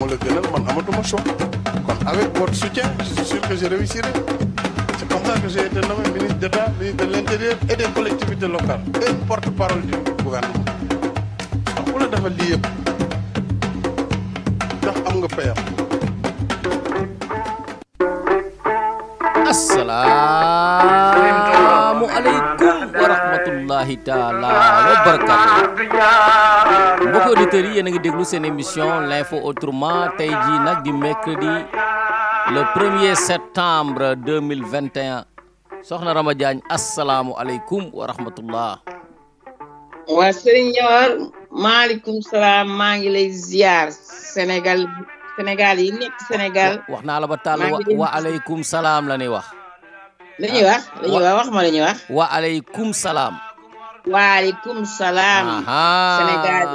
moo la gënal man amatuma choix kon avec votre soutien je suis sûr que je réussirai c'est comme ça que j'ai été nommé ministre d'État ministre de l'Intérieur et des collectivités locales et porte-parole du gouvernement ndax ku la defal lii yëpp ndax am nga payam. Assalaamu aleykum wa rahmatullahi taala wa barakatuh mbokki auditeurs yi yéen a ngi déglu seen émission l'info autrement tey jii nag di mercredi le 1er septembre 2021 soxna Rama Diagne assalaamu aleykum wa rahmatullah. waa Serigne Ndiawar maaleykum salaam maa ngi lay ziar Sénégal yi nekk Sénégal. wax naa la ba tàll wa aleykum salaam la ñuy wax. la ñuy wax wax ma la ñuy wax. wa aleykum salaam. waaleykum salaam. Sénégal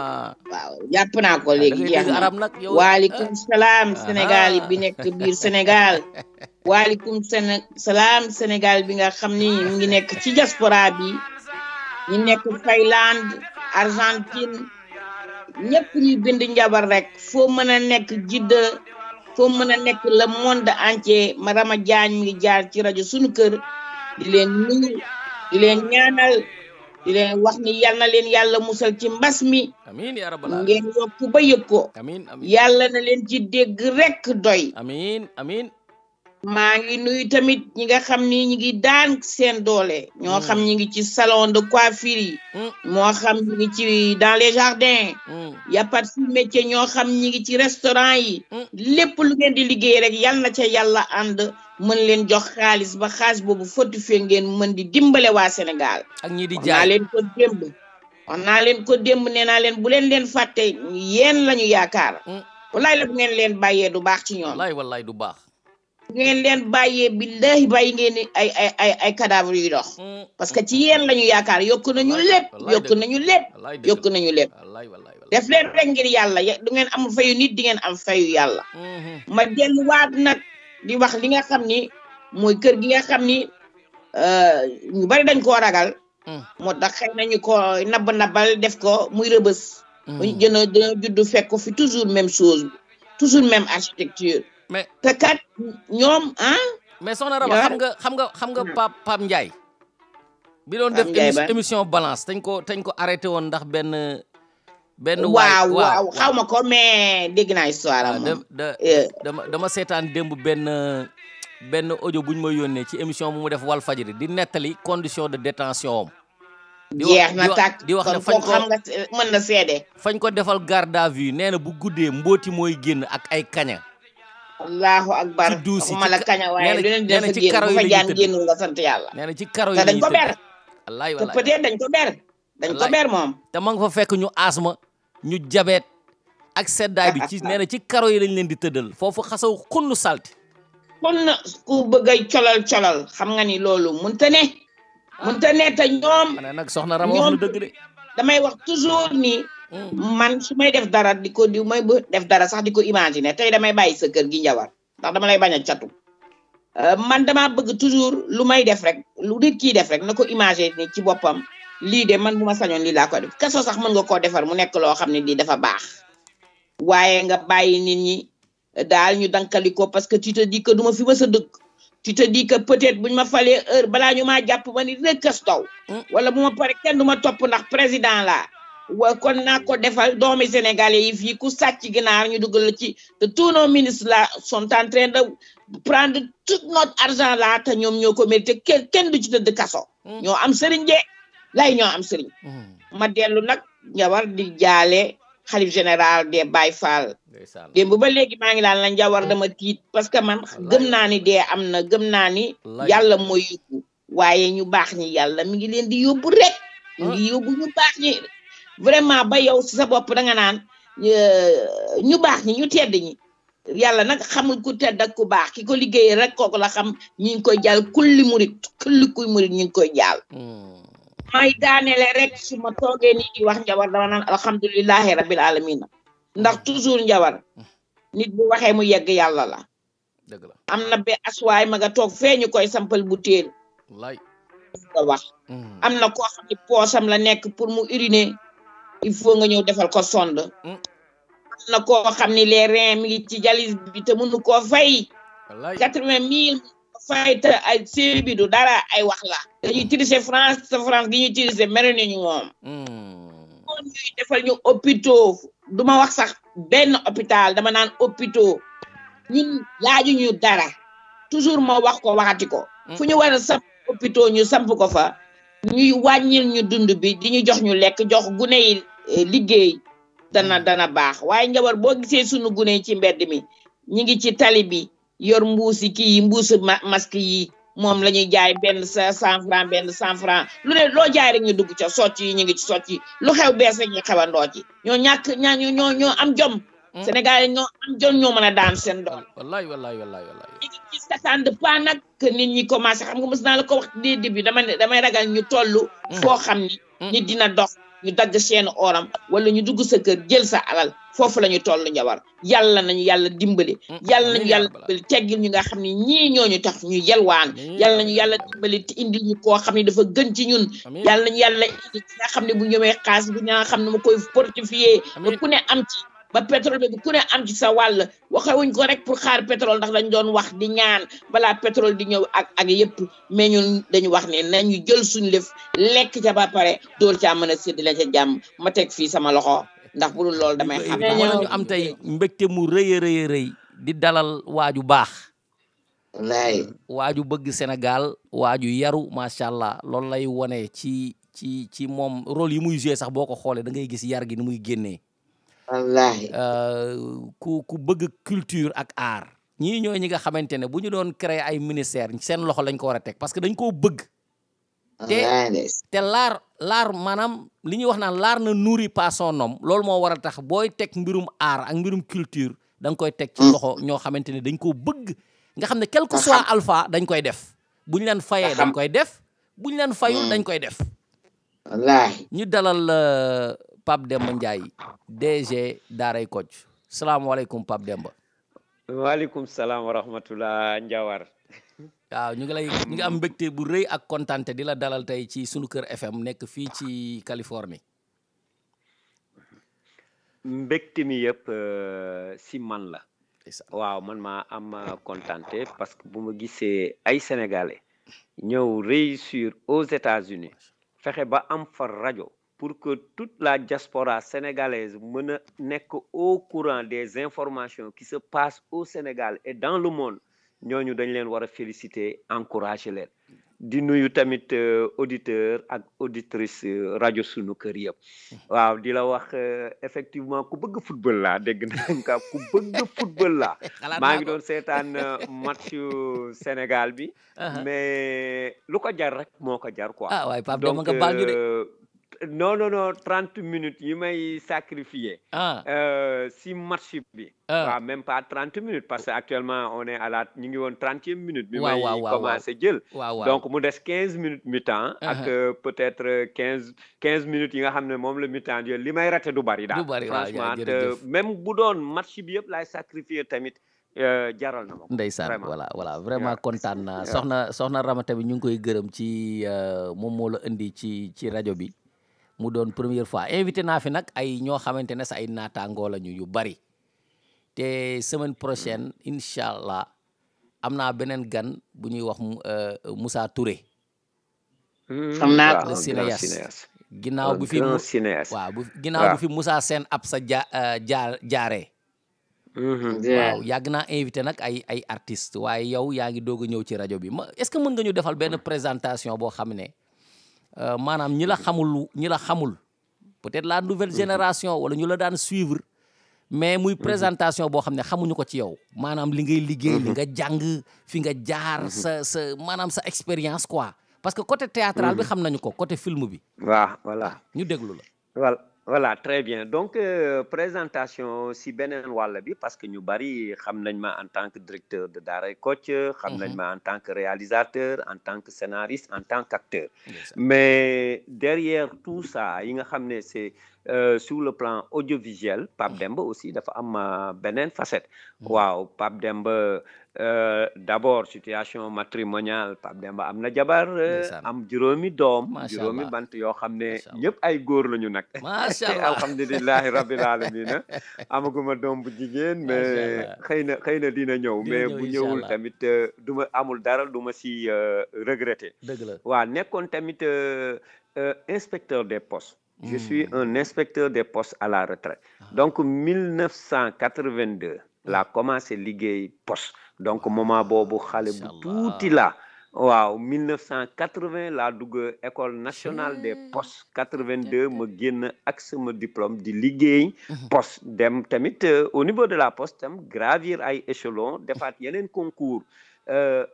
waaw jàpp naa ko léegi jeex na waaleykum salaam Sénégal bi nekk biir Sénégal. waaleykum salaam Sénégal bi nga xam ni mu ngi nekk ci diaspora bi ñu nekk Thaïlande Argentine ñëpp ñuy bind njabar rek foo mën a nekk Jidda foo mën a nekk le monde entier ma Rama Diagne mi ngi jaar ci rajo sunu kër di leen nuyu di leen ñaanal di leen wax ni yal na leen yàlla musal ci mbas mi amiin yaa rabbal aalamiin ngeen yokk ba yëg ko amiin amiin yàlla na leen ci dégg rek doy amiin amiin maa ngi nuyu tamit ñi nga xam ni ñi ngi daan seen doole ñoo xam ñi ngi ci salon de coiffure yi moo xam ñi ngi ci dans les jardins y a pas de métier ñoo xam ñi ngi ci restaurant yi lépp lu ngeen di liggéey rek yal na ca yàlla ànd mën leen jox xaalis ba xaalis boobu fortifié ngeen mën di dimbale waa Sénégal ak ñi di wax jaay naa leen ko démb nee naa leen bu leen fàtte yéen lañu yaakaar wallaay la bu ngeen leen bàyyee du baax ci ñoom wallaay du baax ngeen leen bàyyee billahi bàyyi ngeen ay cadavre yu dox parce que ci yéen lañu yaakaar yokk nañu lépp def leen rek ngir yàlla du ngeen am fayu nit di ngeen am fayu yàlla ma delluwaat nag di wax li nga xam ni mooy kër gi nga xam ni ñu bari dañ koo ragal moo tax xëy nañu ko nabbal def ko muy Rëbës dina juddu fekk ko fi toujours même chose toujours même architecture mais te kat ñoom mais soxna Rama xam nga Pape Ndiaye bi doon def émission balance dañ ko arrêté woon ndax benn waaw xaw ma ko mais dégg naa histoire am dama seetaan démb benn audio buñ ma yónnee ci émission bu mu def Walf Fadjri di nettali condition de détention am jeex na tàkk di wax ne fañ ko xam nga mën na seede fañ ko defal garde à vue nee na bu guddee mbooti mooy génn ak ay kaña allahu akbar waxuma la kaña waaye lu leen def ci karo yi bu fa jaan génnul nga sant yàlla nee na ci karo yi te dañ ko ber wallaay te peut-être dañ ko ber moom te ma nga fa fekk ñu asma ñu jabeet ak seddaay bi ci nee na ci karo yi lañ leen di tëddal foofu xasaw xunnu salti kon na ku bëggay colal xam nga ni loolu mënta ne te ñoom nag soxna Rama wax na dëgg de damay wax toujours ni man su may def dara may def dara sax di ko imaginer tey damay bàyyi sa kër gi Ndiawar ndax dama lay bañ a catu man dama bëgg toujours lu may def rek lu nit kii def rek na ko imaginer ni ci boppam lii de man bu ma sañoon lii laa ko def kaso sax mën nga koo defar mu nekk loo xam ne di dafa baax waaye nga bàyyi nit ñi daal ñu dankali ko parce que tu te dis que du ma fi ma sa dëkk tu te dis que peut-être buñ ma falee heure balaa ñu maa jàpp ma ni rëkkas taw wala bu ma pare kenn du ma topp ndax président laa wa kon naa ko defal doomi sénégalais yi fii ku sàcc ginaar ñu dugal la ci te tous nos ministres là sont en train de prendre tout notre argent là te ñoom ñoo ko mérité kenn du ci tëdd kaso ñoo am sëriñ de lay ñoo am sëriñ ma dellu nag Ndiawar di jaale xalif général des Baye Fall démb ba léegi maa ngi laan la Ndiawar dama tiit parce que man gëm naa ni dee am na gëm naa ni yàlla mooy yóbbu waaye ñu baax ñi yàlla mi ngi leen di yóbbu rek mi ngi yóbbu ñu baax ñi vraiment ba yow si sa bopp danga naan ñu baax ñi ñu tedd ñi yàlla nag xamul ku tedd ak ku baax ki ko liggéey rek kooku la xam ñi ngi koy jaal kulli murit kuy murit ñi ngi koy jaal may daanele rek su ma toogee nii di wax Ndiawar dama naan alhamdulilahi rabbil alamin ndax toujours Ndiawar nit bu waxee mu yegg yàlla la dëgg la am na be aswaay ma nga toog fee ñu koy sampal bu téel nga wax am na koo xam ne poosam la nekk pour mu uriner il faut nga ñëw defal ko sonde na koo xam ni les reins mi ngi ci jalis bi te mënu koo fay wallaay 80 000 fay te ay série bi du dara ay wax la dañuy tricher France te France gi ñuy tricher mere nañu moom moom ñuy defal ñu hôpitaux duma wax sax benn hôpital dama naan hôpitaux ñun laajuñu dara toujours ma wax ko waxati ko fu ñu war a samp hôpitaux ñu samp ko fa ñuy wàññil ñu dund bi di ñu jox ñu lekk jox gune yi liggéey dana baax waaye njaboot boo gisee sunu gune yi ci mbedd mi ñi ngi ci tali bi yor mbuusi kii yi mbuusi masque yi moom la ñuy jaay benn 100 francs benn 100 francs lu ne loo jaay rek ñu dugg ca socc yi ñu ngi ci socc yi lu xew bees rek ñu xewandoo ci ñoo ñàkk ñoo am jom Sénégal ñoo am jom ñoo mën a daan seen doom wallaay ci s'attend pas nag que nit ñi commencé xam nga mos naa la ko wax dès début damay ragal ñu toll foo xam ni nit dina dox ñu dagg seen oram wala ñu dugg sa kër jël sa alal foofu la ñu toll njawar yàlla nañu yàlla dimbali yàlla nañu yàlla dimbali teggil ñu nga xam ne ñii ñooñu tax ñu yelwaan yàlla nañu yàlla dimbali te indil ñu koo xam ne dafa gën ci ñun yàlla nañu yàlla indi ci nga xam ne bu ñëwee xaas bi nga xam ne ma koy fortifier ba ku ne am ci ba pétrole bi ku ne am ci sa wàll waxewuñ ko rek pour xaar pétrole ndax dañ doon wax di ñaan balaa pétrole di ñëw ak yëpp mais ñun dañu wax ne nañu jël suñu lëf lekk ca ba pare dool caa mën a séddale ca jàmm ma teg fii sama loxo ndax bu dul loolu damay xam ñu am tey mbégte mu rëy a rëy di dalal waaju baax wallaay waaju bëgg Sénégal waaju yaru macha allah loolu lay wone ci moom rôle yi muy joué sax boo ko xoolee da ngay gis yar gi ni muy génnee wallaahi ku bëgg culture ak art ñii ñooy ñi nga xamante ne bu ñu doon créer ay ministère seen loxo lañ ko war a teg parce que dañ koo bëgg te l'art maanaam li ñuy wax naan l'art ne nourrit pas son homme loolu moo war a tax booy teg mbirum art ak mbirum culture da nga koy teg ci loxo ñoo xamante ne dañ koo bëgg nga xam ne quel que soit alpha dañ koy def buñ leen fayee dañ koy def buñ leen fayul dañ koy def wallaahi ñu dalal Pape Demba Ndiaye DG Daaray Kocc salaamaaleykum Pape Demba. waaleykum salaam wa rahmatullah Ndiawar. waaw ñu ngi am mbégte bu rëy ak kontante di la dalal tey ci sunu kër FM nekk fii ci Californie. mbégte mi yëpp si man la. waaw man maa am kontante parce que bu ma gisee ay sénégalais ñëw réussir aux États-Unis fexe ba am fa rajo. pour que toute la diaspora sénégalaise mën a nekk au courant des informations qui se passent au Sénégal et dans le monde ñooñu dañ leen war a féliciter encourager leen di nuyu tamit auditeur ak auditrice rajo sunu kër yëpp waaw di la wax effectivement ku bëgg football laa dégg nañ ka ku bëgg football laa maa ngi doon seetaan match Sénégal bi mais lu ko jar rek moo ko jar quoi waaye Pape Demba nga baal ñu de non 30 minutes yi may sacrifier si match bi waaw même pas 30 minutes parce que actuellement on est à ñu ngi woon 30e minute bi may commencé jël donc mu des 15 minutes mi-temps ak peut-être 15 minutes yi nga xam ne moom la mi-temps jël li may raté du bari daal franchement te même bu doon match bi yëpp laay sacrifier tamit jaral na ma ko ndeysaan voilà vraiment kontaan naa soxna Ramata bi ñu ngi koy gërëm ci moom moo la indi ci rajo bi mu doon première fois invité naa fi nag ay ñoo xamante ne sa ay naataangoo lañu yu bari te semaine prochaine incha allah am naa beneen gan bu ñuy wax Moussa Touré. xam naa le cinéaste ginnaaw bu fi ginnaaw bu fi Moussa Sène ab sa jaaree. waaw yàgg naa invité nag ay artistes waaye yow yaa ngi doog a ñëw ci rajo bi est-ce que mën nga ñu defal benn présentation boo xam ne. maanaam ñi la xamul peut-être la nouvelle génération wala ñu la daan suivre mais muy présentation boo xam ne xamuñu ko ci yow maanaam li ngay liggéey li nga jàng fi nga jaar sa maanaam sa expérience quoi parce que côté théâtral bi xam nañu ko côté film bi waaw voilà ñu déglu la voilà très bien donc présentation si beneen wàll bi parce que ñu bari xam nañ ma en tant que directeur de Daaray Kocc xam nañ ma en tant que réalisateur en tant que scénariste en tant qu'acteur mais derrière tout ça yi nga xam ne c'est sur le plan audiovisuel Pape Demba aussi dafa am beneen facette waaw Pape Demba d'abord situation matrimoniale Pape Demba am na jabar am juróomi doom juróomi bant yoo xam ne ñëpp ay góor lañu nag macha allah alhamdulilahi rabbil alamin amaguma doom bu jigéen mais xëy na dina ñëw mais bu ñëwul tamit duma amul dara du ma si regretter dëgg la waaw nekkoon tamit inspecteur des postes je suis un inspecteur des postes à la retraite donc 1982 laa commencé liggéey poste donc moment boobu xale bu tuuti la waaw 1980 laa dugg école nationale des postes 82 ma génn ak sama diplôme di liggéey poste dem tamit au niveau de la poste tam gravir ay échelons defaat yeneen concours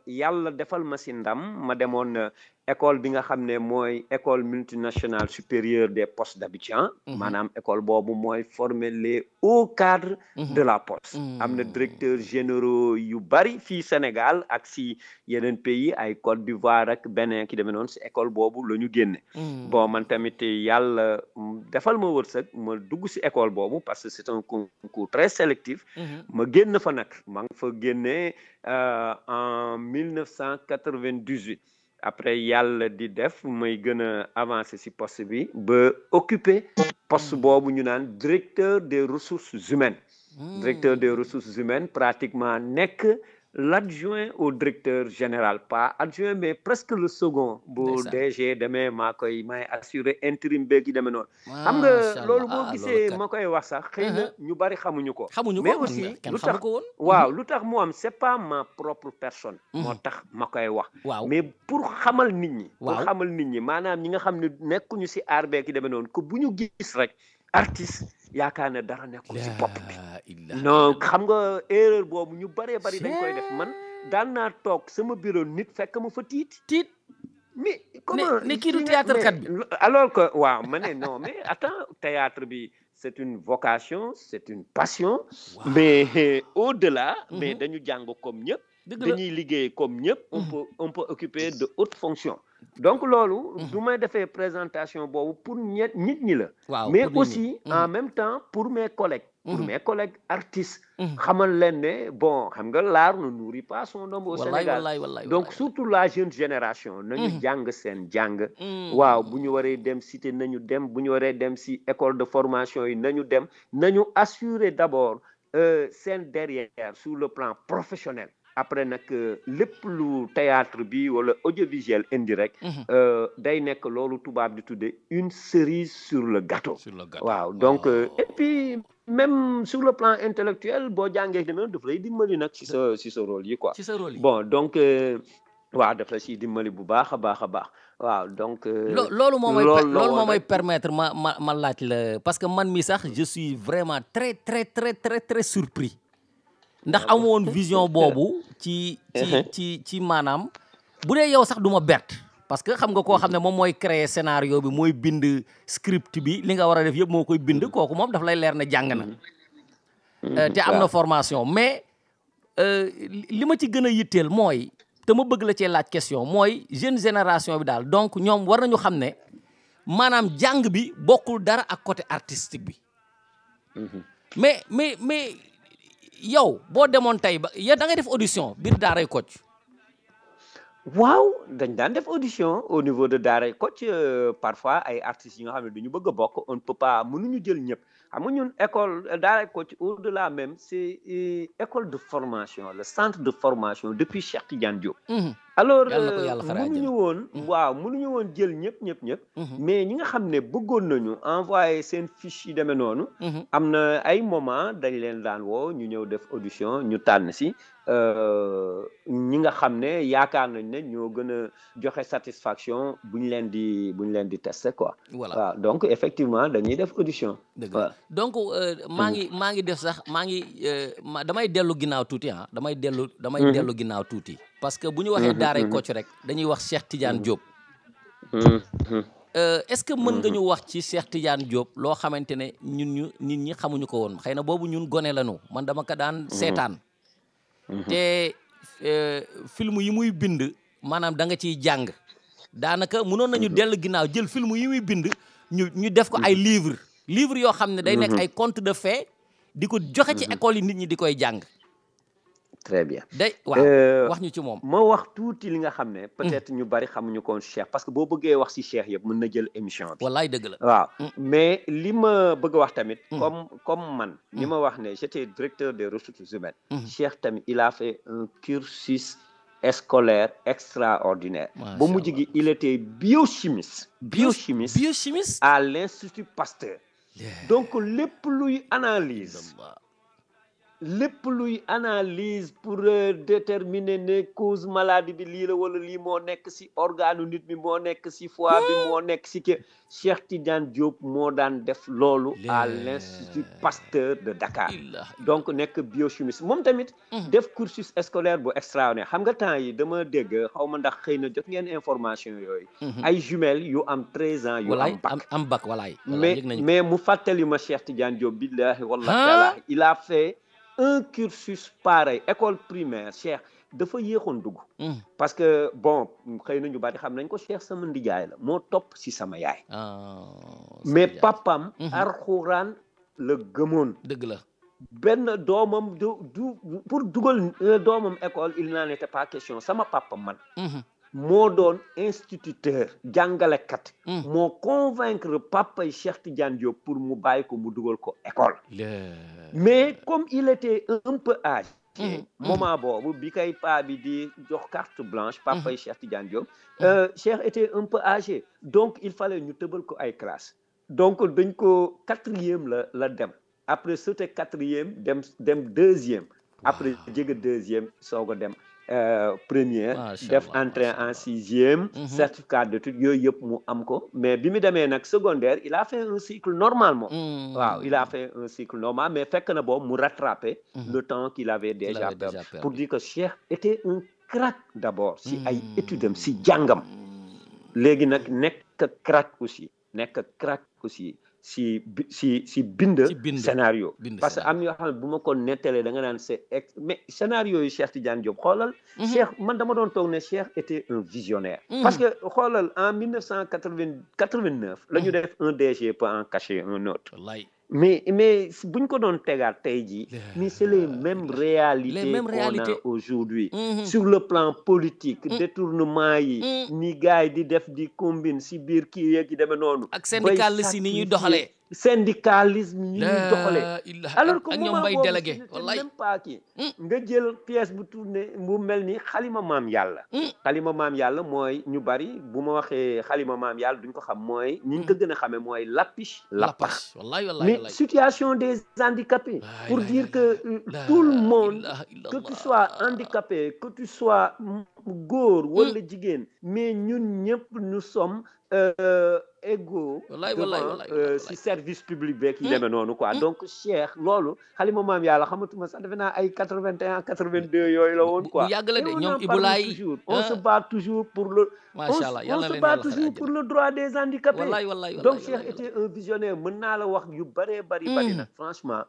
yàlla defal ma si ndam ma demoon école bi nga xam ne mooy école multinationale supérieure des postes d'Abidjan maanaam école boobu mooy former les hauts cadres de la poste am na directeurs généraux yu bari fii Sénégal ak si yeneen pays ay Côte d'Ivoire ak Bénin ki demee noonu si école boobu la ñu génne bon man tamit yàlla defal ma wërsëg ma dugg si école boobu parce que c'est un concours très sélectif ma génn fa nag ma ngi fa génnee en 1998 après yàlla di def may gën a avancer ci poste bi ba occuper poste boobu ñu naan directeur des ressources humaines directeur des ressources humaines pratiquement nekk l'adjoint au directeur général pas adjoint mais presque le second bu DG demee may assurer intérim beeg yi demee noonu xam nga loolu boo gisee ma koy wax sax xëy na ñu bari xamuñu ko mais aussi lu tax waaw lu tax mu am c'est pas ma propre personne moo tax ma koy wax mais pour xamal nit ñi maanaam ñi nga xam ne nekkuñu ci aar beeg yi demee noonu que bu ñu gis rek artiste yaakaar ne dara nekkul ci bopp bi non xam nga erreur boobu ñu bari dañ koy def man daan naa toog sama bureau nit fekk ma fa tiit mais comment ne kii du théâtre kat bi alors que waaw ma ne non mais attends théâtre bi c'est une vocation c'est une passion mais au-delà mais dañu jàng comme ñëpp dañuy liggéey comme ñëpp on peut occuper de hautes fonctions donc loolu du may defee présentation boobu pour nit ñi la mais aussi en même temps pour mes collègues artistes xamal leen ne bon xam nga l'art ne nourrit pas son homme au Sénégal donc surtout la jeune génération nañu jàng seen jàng waaw bu ñu waree dem cité nañu dem bu ñu waree dem si école de formation yi nañu dem nañu assurer d'abord seen derrière sur le plan professionnel après nag lépp lu théâtre bi wala audiovisuel indirect day nekk loolu tubaab di tudde une cerise sur le gâteau waaw donc et puis même sur le plan intellectuel boo jàngee demee daf lay dimbali nag ci sa rôle yi quoi bon donc waaw daf la ci dimbali bu baax a baax waaw donc loolu moo may permettre ma laaj la parce que man mi sax je suis vraiment très très très très très surpris ndax amoon vision boobu ci maanaam bu dee yow sax du ma bett parce que xam nga koo xam ne moom mooy créer scénario bi mooy bind script bi li nga war a def yëpp moo koy bind kooku moom daf lay leer na jàng na te am na formation mais li ma ci gën a yitteel mooy te ma bëgg la cee laaj question mooy jeune génération bi daal donc ñoom war nañu xam ne maanaam jàng bi bokkul dara ak côté artistique bi mais yow boo demoon tey ba yow da ngay def audition biir Daaray Kocc waaw dañ daan def audition au niveau de Daaray Kocc parfois ay artistes yi nga xam ne du ñu bëgg a bokk on ne peut pas mënuñu jël ñëpp xam nga ñun école Daaray Kocc au-delà même c'est école de formation le centre de formation depuis Cheikh Tidiane Diop alors mënuñu woon jël ñëpp mais ñi nga xam ne bëggoon nañu envoyer seen fiche yi demee noonu am na ay moment dañ leen daan woo ñu ñëw def audition ñu tànn si ñi nga xam ne yaakaar nañ ne ñoo gën a joxe satisfaction buñ leen di tester quoi waaw donc effectivement dañuy def audition donc maa ngi def sax damay dellu ginnaaw tuuti damay dellu ginnaaw tuuti parce que bu ñu waxee Daaray Kocc rek dañuy wax Cheikh Tidiane Diop est-ce que mën nga ñu wax ci Cheikh Tidiane Diop loo xamante ne nit ñi xamuñu ko woon xëy na boobu ñun gone lañu man dama ko daan seetaan te film yi muy bind maanaam da nga ciy jàng daanaka mënoon nañu dellu ginnaaw jël film yi muy bind ñu def ko ay livre livre yoo xam ne day nekk ay contes de fées di ko joxe ci école yi nit ñi di koy jàng. très bien day waaw wax ñu ci moom. ma wax tuuti li nga xam ne peut-être ñu bari xamuñu ko Cheikh parce que boo bëggee wax ci Cheikh yëpp mën na jël émission bi. wallaay dëgg la. waaw mais li ma bëgg a wax tamit. comme man. ni ma wax ne j'étais directeur des ressources humaines. Cheikh tamit il a fait un cursus scolaire extraordinaire. ba mujj gi il était biochimiste. biochimiste à l'Institut Pasteur. donc lépp luy analyse. lépp luy analyse pour déterminer ne cause maladie bi lii la wala lii moo nekk ci organe nit bi moo nekk ci foie bi moo nekk ci ke Cheikh Tidiane Diop moo daan def loolu à l'Institut Pasteur de Dakar donc nekk biochimiste moom tamit def cursus scolaire bu extraordinaire xam nga temps yi dama dégg xaw ma ndax xëy na jot ngeen information yooyu ay jumelles yu am 13 ans yu am bac walaay mais mu fàttali ma Cheikh Tidiane Diop billahi wallahi taala il a fait un cursus pareil école primaire Cheikh dafa yéexoon dugg parce que bon xëy na ñu bari xam nañ ko Cheikh sama ndijaay la moo topp ci sama yaay mais papam alxuraan la gëmoon dëgg la benn doomam du pour dugal doomam école il n'en était pas question sama papa man moo doon instituteur jàngalekat moo convaincre papa yi Cheikh Tidiane Diop pour mu bàyyi ko mu dugal ko école mais comme il était un peu âgé moment boobu bi kay pa bi di jox carte blanche papa yi Cheikh Tidiane Diop Cheikh était un peu âgé donc il fallait ñu tëbal ko ay classe donc dañ ko 4e la dem après sauté 4e dem 2e après jege 2e soog a dem première def entrée en 6e certificat d'études yooyu yëpp mu am ko mais bi mu demee nag secondaire il a fait un cycle normalement waaw il a fait un cycle normal mais fekk na boobu mu rattraper le temps qu'il avait déjà perdu pour dire que Cheikh était un crack d'abord si ay études am si jàngam léegi nag nekk crack aussi si bind scénario parce que am yoo xam ne bu ma ko nettalee da nga naan c'est mais scénario yu Cheikh Tidiane Diop xoolal Cheikh man dama doon toog ne Cheikh était un visionnaire parce que xoolal en 1989 la ñu def un DG peut en cacher un autre mais buñ ko doon tegaat tey jii mais c'est les mêmes réalités qu'on a aujourd'hui sur le plan politique détournement yi ni gars yi di def di combine si biir kii yeeg yi demee noonu ak syndicalisme yi ni ñuy doxalee syndicalisme yi ñuy doxalee alors que ñoom bay délégué wallaay même pas kii nga jël pièce bu tourné bu mel ni xalima maam yàlla mooy ñu bari bu ma waxee xalima maam yàlla duñ ko xam mooy ñi ko gën a xamee mooy Lapiche wallaay situation des handicapés pour dire que tout le monde que tu sois handicapé que tu sois góor wala jigéen mais ñun ñëpp nous sommes égaux si service public beeg yi demee noonu quoi donc Cheikh loolu xalima maam yàlla xamatuma sax defe naa ay 81 82 yooyu la woon quoi yàgg la de ñoom Ibulaay on se bat toujours pour le pour le droit des handicapés donc Cheikh était un visionnaire mën naa la wax yu bëree bari nag franchement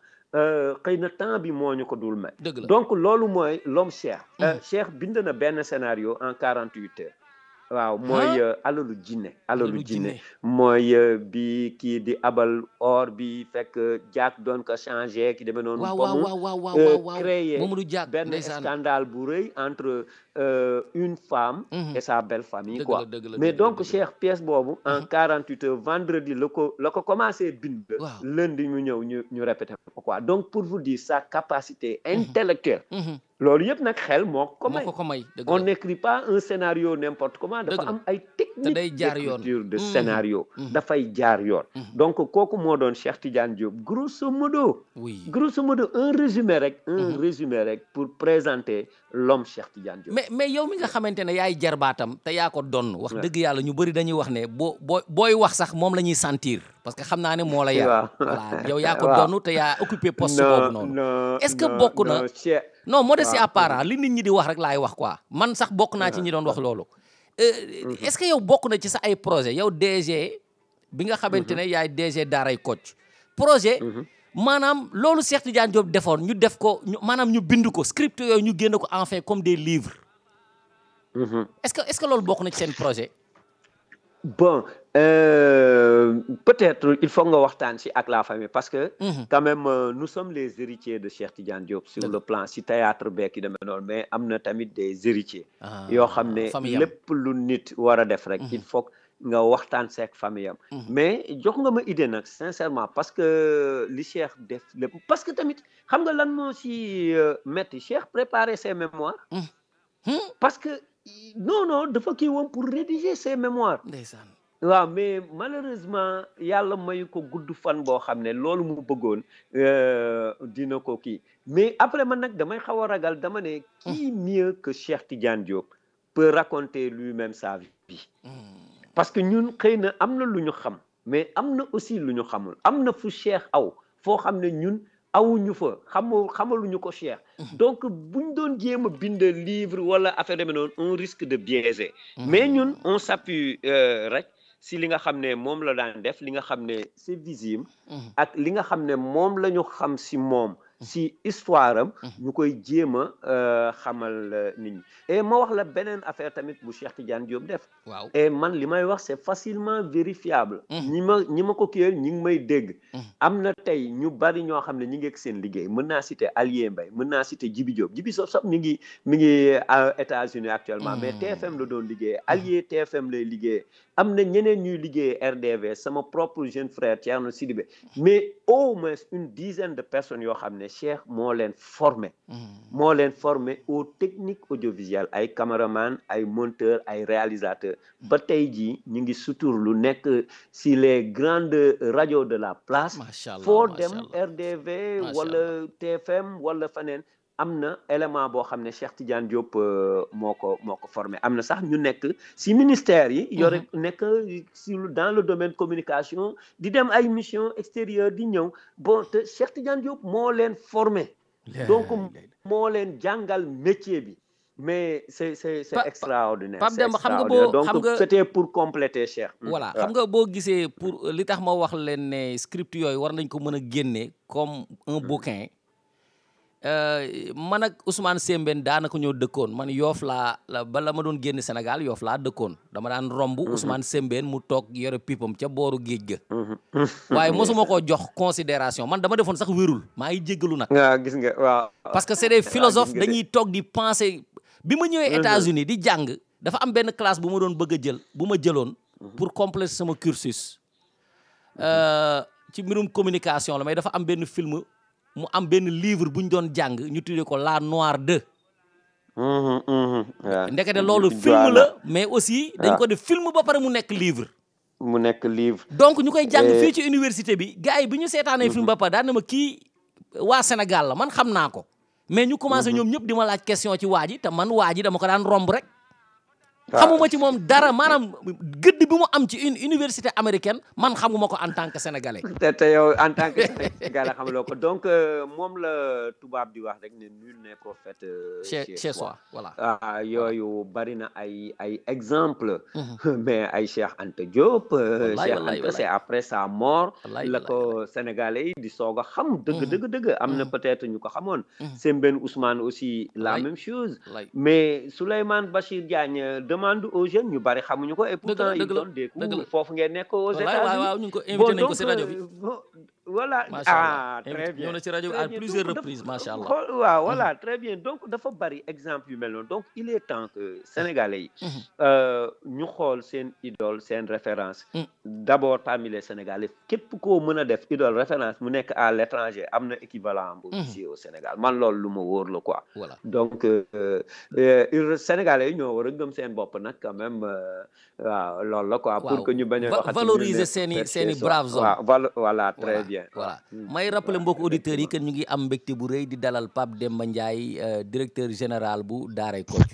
xëy na temps bi moo ñu ko dul may donc loolu mooy l'homme Cheikh Cheikh bind na benn scénario en 48 heures waaw mooy alalu jinne mooy bi kii di abal or bi fekk Jack doon ko changé ki demee noonu ba mu créé benn scandale bu rëy entre une femme et sa belle famille quoi mais donc Cheikh pièce boobu en 48 heures vendredi la ko commencé bind lundi mu ñëw ñu répété ko quoi donc pour vous dire sa capacité intellectuelle loolu yëpp nag xel moo ko may on n'écrit pas un scénario n'importe comment dafa am ay technique d'écriture de scénario dafay jaar yoon donc kooku moo doon Cheikh Tidiane Diop grosso modo un résumé rek pour présenter l'homme Cheikh Tidiane Diop mais yow mi nga xamante ne yaay jarbaatam te yaa ko donn wax dëgg yàlla ñu bëri dañuy wax ne booy wax sax moom la ñuy sentir parce que xam naa ne moo la yar voilà yow yaa ko donn te yaa occupé poste boobu noonu est-ce que bokk na non modestie à part li nit ñi di wax rek laay wax quoi man sax bokk naa ci ñi doon wax loolu est-ce que yow bokk na ci sa ay projet yow DG bi nga xamante ne yaay DG Daaray Kocc projet maanaam loolu Cheikh Tidiane Diop defoon ñu def ko maanaam ñu bind ko script yooyu ñu génn ko enfin comme des livres est-ce que loolu bokk na ci seen projet Bon, peut-être il faut nga waxtaan ci ak la famille parce que quand même nous sommes les héritiers de Cheikh Tidiane Diop sur le plan ci théâtre beek yi demee noonu mais am na tamit des héritiers yoo xam ne lépp lu nit war a def rek il faut nga waxtaan seek famille am mais jox nga ma idée nag sincèrement parce que li Cheikh def lépp parce que tamit xam nga lan moo ci metti Cheikh préparer ses mémoires parce que non dafa kii woon pour rédiger ses mémoires ndeysaan waaw mais malheureusement yàlla mayu ko gudd fan boo xam ne loolu mu bëggoon dina ko kii mais après man nag damay xaw a ragal dama ne qui mieux que Cheikh Tidiane Diop peut raconter lui-même sa vie parce que ñun xëy na am na lu ñu xam mais am na aussi lu ñu xamul am na fu Cheikh aw foo xam ne ñun awuñu fa xamaluñu ko Cheikh donc buñ doon jéem a bind livre wala affaire demee noonu on risque de biaiser mais ñun on s'appuie rek si li nga xam ne moom la daan def li nga xam ne c'est visible ak li nga xam ne moom la ñu xam si moom si histoire am ñu koy jéem a xamal nit ñi et ma wax la beneen affaire tamit bu Cheikh Tidiane Diop def waaw et man li may wax c'est facilement vérifiable ñi ma ko kiyee ñi ngi may dégg am na tey ñu bari ñoo xam ne ñi ngi ak seen liggéey mën naa citer Alié Mbaye mën naa citer Djibi Diop Djibi Diop sax mi ngi États-Unis actuellement mais TFM la doon liggéey Alié TFM lay liggéey am na ñeneen ñuy liggéey RDV sama propre jeune frère Thierno Sidibé mais au moins une dizaine de personnes yoo xam ne Cheikh moo leen formé aux techniques audiovisuelles ay caméraman ay monteur ay réalisateur ba tey jii ñu ngi sutur lu nekk si les grandes radios de la place foo dem RDV wala TFM wala faneen am na élément boo xam ne Cheikh Tidiane Diop moo ko formé am na sax ñu nekk si ministère yi yore nekk si dans le domaine communication di dem ay mission extérieure di ñëw bon te Cheikh Tidiane Diop moo leen formé donc moo leen jàngal métier bi mais c'est extraordinaire Pape Demba xam nga boo donc c'était pour compléter Cheikh voilà xam nga boo gisee pour li tax ma wax leen ne script yooyu war nañ ko mën a génne comme un bouquin man ak Ousmane Sembène daanaka ñoo dëkkoon man Yoff laa bala ma doon génn Sénégal Yoff laa dëkkoon dama daan romb Ousmane Sembène mu toog yore pipam ca booru géej ga waaye mosuma koo jox considération man dama defoon sax wérul maa ngi jéggalu nag gis nga waaw parce que c'est des philosophes dañuy toog di penser bi ma ñëwee États-Unis di jàng dafa am benn classe bu ma doon bëgg a jël bu ma jëloon pour compléter sama cursus ci mbirum communication la mais dafa am benn film mu am benn livre bu ñu doon jàng ñu tuddee ko La Noire 2 ndekete loolu film la mais aussi dañ ko def film ba pare mu nekk livre donc ñu koy jàng fii ci université bi gars yi bi ñu seetaanee film ba pare daan na ma kii waa Sénégal la man xam naa ko mais ñu commencé ñoom ñëpp di ma laaj question ci waa ji te man waa ji dama ko daan romb rek xamuma ci moom dara maanaam gëdd bi mu am ci une université américaine man xamuma ko en tant que sénégalais. te yow en tant que sénégalais xamuloo ko donc moom la tubaab di wax rek ne nul n'est prophète chez soi voilà. yooyu bari na ay exemple mais ay Cheikh Anta Diop. Cheikh Anta c'est après sa mort. la ko sénégalais yi di soog a xam. dëgg am na peut-être ñu ko xamoon. Sembène Ousmane aussi la même chose. mais Souleymane Bachir Diagne demande aux jeunes ñu bari xamuñu ko et pourtant ils donnent des cours foofu ngeen nekk aux États-Unis waaw ñu ngi ko invité nañ ko ci rajo bi voilà très bien ñëw na ci rajo bi à plusieurs reprises macha allah waaw voilà très bien donc dafa bari exemple yu mel noonu donc il est temps que sénégalais yi ñu xool seen idole seen référence d'abord parmi les sénégalais képp koo mën a def idole référence mu nekk à l'étranger am na équivalent bu ici au Sénégal man loolu lu ma wóor la quoi voilà donc sénégalais yi ñoo war a gëm seen bopp nag quand même waaw loolu la quoi pour que ñu bañ a valoriser seeni braves hommes voilà très bien voilà may rappeler mbokk auditeurs yi que ñu ngi am mbégte bu rëy di dalal Pape Demba Ndiaye directeur général bu Daaray Kocc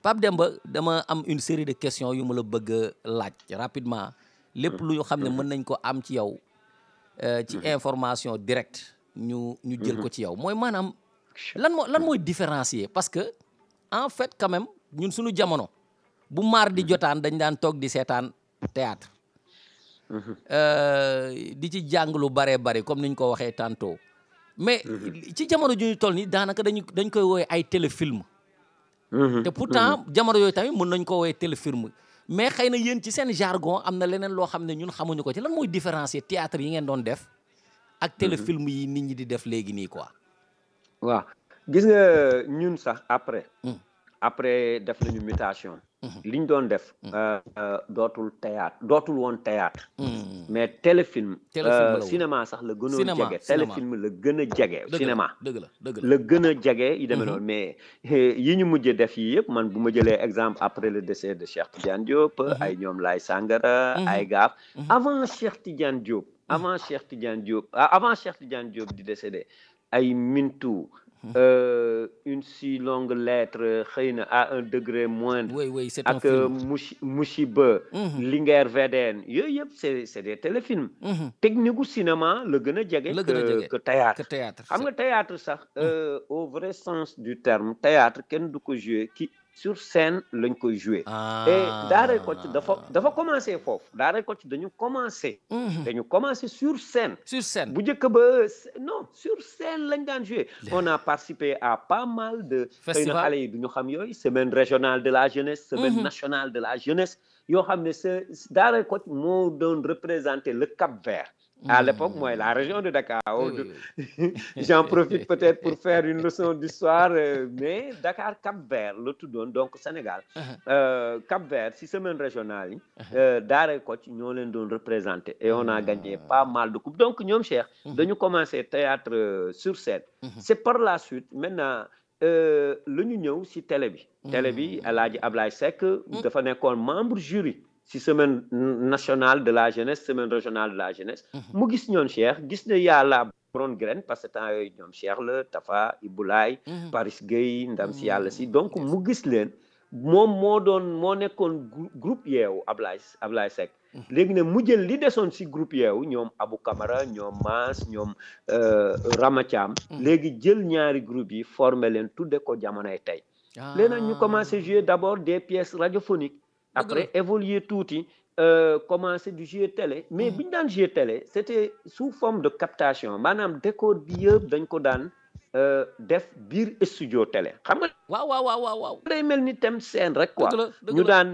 Pape Demba dama am une série de questions yu ma la bëgg a laaj rapidement lépp lu xam ne mën nañ ko am ci yow ci information directe ñu jël ko ci yow mooy maanaam lan mooy différencier parce que en fait quand même ñun suñu jamono bu mardi jotaan dañ daan toog di seetaan théâtre di ci jàng lu bare comme niñ ko waxee tantôt mais ci jamono ju ñu toll nii daanaka dañ koy woowee ay téléfilm te pourtant jamono yooyu tamit mën nañ ko woowee téléfilm mais xëy na yéen ci seen jargon am na leneen loo xam ne ñun xamuñu ko ci lan mooy différencier théâtre yi ngeen doon def ak téléfilm yi nit ñi di def léegi nii quoi. waaw gis nga ñun sax après def nañu mutation. liñ doon def dootul woon théâtre mais téléfilm cinéma sax la gënoon jege téléfilm la gën a jege cinéma la gën a jege yi demee noonu mais yi ñu mujjee def yi yëpp man bu ma jëlee exemple après le décès de Cheikh Tidiane Diop ay ñoom Laye Sangara ay gaaf avant Cheikh Tidiane Diop avant Cheikh Tidiane Diop di décédé ay Mintou une si longue lettre xëy na à un degré moindre ak Mushiba Linguère VDN yooyu yëpp c'est des téléfilms technique gu cinéma la gën a jege que théâtre xam nga théâtre sax au vrai sens du terme théâtre kenn du ko jouer ki sur scène lañ koy jouer et Daaray Kocc dafa commencé foofu Daaray Kocc dañu commencé sur scène bu njëkk ba non sur scène lañ daan jouer on a participé à pas mal de xëy na xale yi du ñu xam yooyu semaine régionale de la jeunesse semaine nationale de la jeunesse yoo xam ne Daaray Kocc moo doon représenter le Cap-Vert à l'époque mooy la région de Dakar j'en profite peut-être pour faire une leçon d'histoire mais Dakar Cap-Vert la tuddoon donc Sénégal Cap-Vert si semaine régionale yi Daaray Kocc ñoo leen doon représenter et on a gagné pas mal de coupes donc ñoom Cheikh dañu commencé théâtre sur scène c'est par la suite maintenant la ñu ñëw si télé bi El Hadji Ablaye Seck dafa nekkoon membre jury si semaine nationale de la jeunesse semaine régionale de la jeunesse mu gis ñoon Cheikh gis ne yàlla brown graine parce que temps yooyu ñoom Cheikh la Tafa Ibulaay Paris Gueye ndam si yàlla si donc mu gis leen moom moo nekkoon groupe Yeewu Ablaye Seck léegi ne mu jël li desoon si groupe Yeewu ñoom Abou Camara ñoom Maas ñoom Rama Thiam léegi jël ñaari groupe yi formé leen tudde ko Jamonoy Tey léegi nag ñu commencé jouer d'abord des pièces radiophoniques après évoluer tuuti commencer du jouer télé mais bi ñu daan jouer télé c'était sous forme de captation maanaam décor bi yëpp dañ ko daan def biir studio télé xam nga waaw day mel ni thème scène rek quoi ñu daan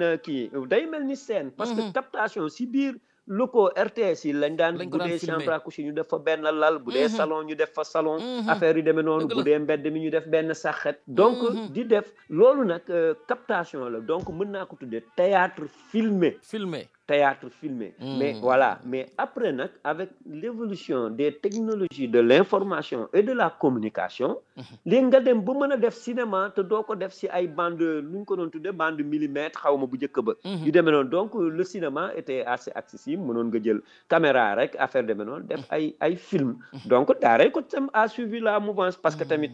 day mel ni scène parce que captation si biir locaux RTS yi lañ daan bu dee chambre à coucher ñu def fa benn lal bu dee salon ñu def fa salon affaire yu demee noonu bu dee mbedd mi ñu def benn saxet donc di def loolu nag captation la donc mën naa ko tuddee théâtre filmé mais voilà mais après nag avec l'évolution des technologies de l'information et de la communication léegi nga dem ba mën a def cinéma te doo ko def si ay bande lu ñu ko doon tuddee bande millimètre xaw ma bu njëkk ba yu demee noonu donc le cinéma était assez accessible mënoon nga jël caméra rek affaire demee noonu def ay film donc Daaray Kocc tam a suivi la mouvance parce que tamit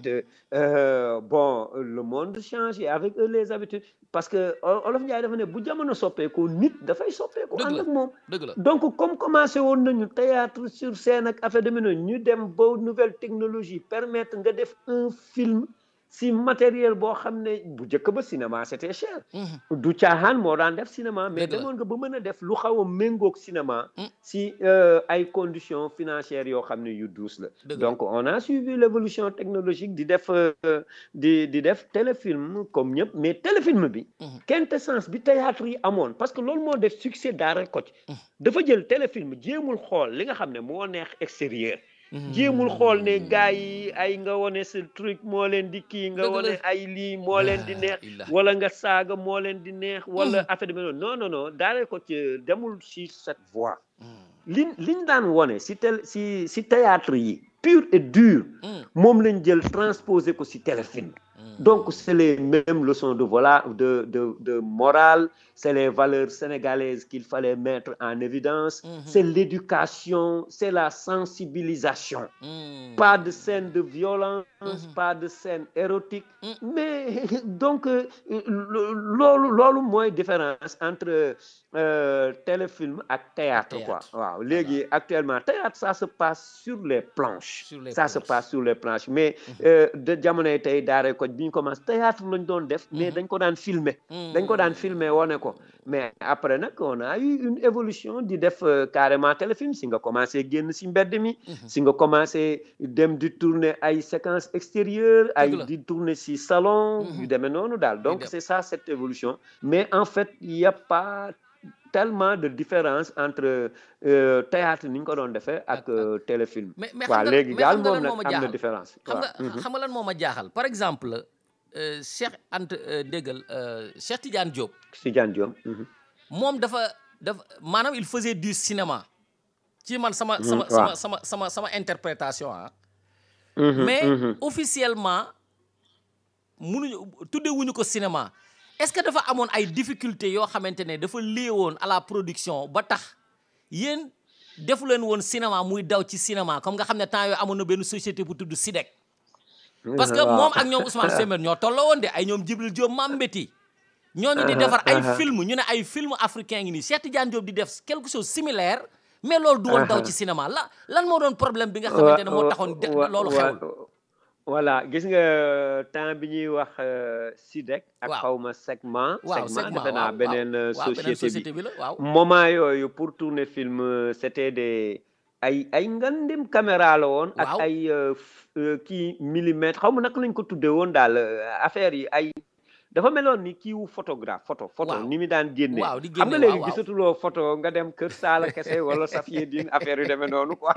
bon le monde change et avec eux les habitudes parce que Olof Njaay dafa ne bu jamono soppeeku nit dafay soppeeku ànd ak moom donc comme commencé woon nañu théâtre sur scène ak affaire demee noonu ñu dem ba nouvelle technologie permettre nga def un film si matériel boo xam ne bu njëkk ba cinéma c'était cher du caaxaan moo daan def cinéma mais demoon nga ba mën a def lu xaw a méngoog cinéma si ay conditions financières yoo xam ne yu douce la donc on a suivi l'évolution technologique di def téléfilm comme ñëpp mais téléfilm bi quintessence bi théâtre yi amoon parce que loolu moo def succès Daaray Kocc dafa jël téléfilm jéemul xool li nga xam ne moo neex extérieur jéemul xool ne gars yi ay nga wone sa truc moo leen di kii nga wone ay lii moo leen di neex wala nga saaga moo leen di neex wala affaire de non Daaray Kocc demul si cette voie liñ daan wone si théâtre yi pur et dur moom lañ jël transposé ko si téléfilm donc c'est les mêmes leçons de morale c'est les valeurs sénégalaises qu'il fallait mettre en évidence c'est l'éducation c'est la sensibilisation pas de scène de violence pas de scène érotique mais donc loolu mooy différence entre téléfilm ak théâtre quoi waaw léegi actuellement théâtre ça se passe sur les planches mais de Jamonoy Tey Daaray Kocc bi lañ commencé théâtre lañ doon def mais dañ ko daan filmer wone ko mais après nag on a eu une évolution di def carrément téléfilm si nga commencé génn si mbedd mi si nga commencé dem di tourner ay séquences extérieures ay di tourner si salon yu demee noonu daal donc c'est ça cette évolution mais en fait il y a pas tellement de différence entre théâtre ni ñu ko doon defee ak téléfilm. mais waaw léegi daal moom nag am na différence. xam nga lan moo ma jaaxal par exemple Cheikh Anta déggal Cheikh Tidiane Diop. moom dafa maanaam il faisait du cinéma. ci man sama interprétation ah. mais officiellement tuddewuñu ko cinéma. est-ce que dafa amoon ay difficultés yoo xamante ne dafa lié woon à la production ba tax yéen defu leen woon cinéma muy daw ci cinéma comme nga xam ne temps yooyu amoon na benn société bu tudd SIDEC. parce que moom ak ñoom Ousmane Sembène ñoo tolloo woon de ay ñoom Djibril Diop Mambéty ñooñu di defar ay film ñu ne ay film africain ngi nii Cheikh Tidiane Diop di def quelque chose similaire mais loolu du woon daw ci cinéma lan moo doon problème bi nga xamante ne moo taxoon loolu xewul. voilà gis nga temps bi ñuy wax SIDEC ak xawma segment defe naa beneen société bi moment yooyu pour tourner film c'était des ay ngandim caméra la woon ak ay kii millimètre xawma naka lañ ko tuddee woon daal affaire yi ay dafa meloon ni kiiwu photographe photo ni mi daan génne xam nga léegi gisatuloo photo nga dem kër Saala Kese wala Safié Dine affaire yu demee noonu quoi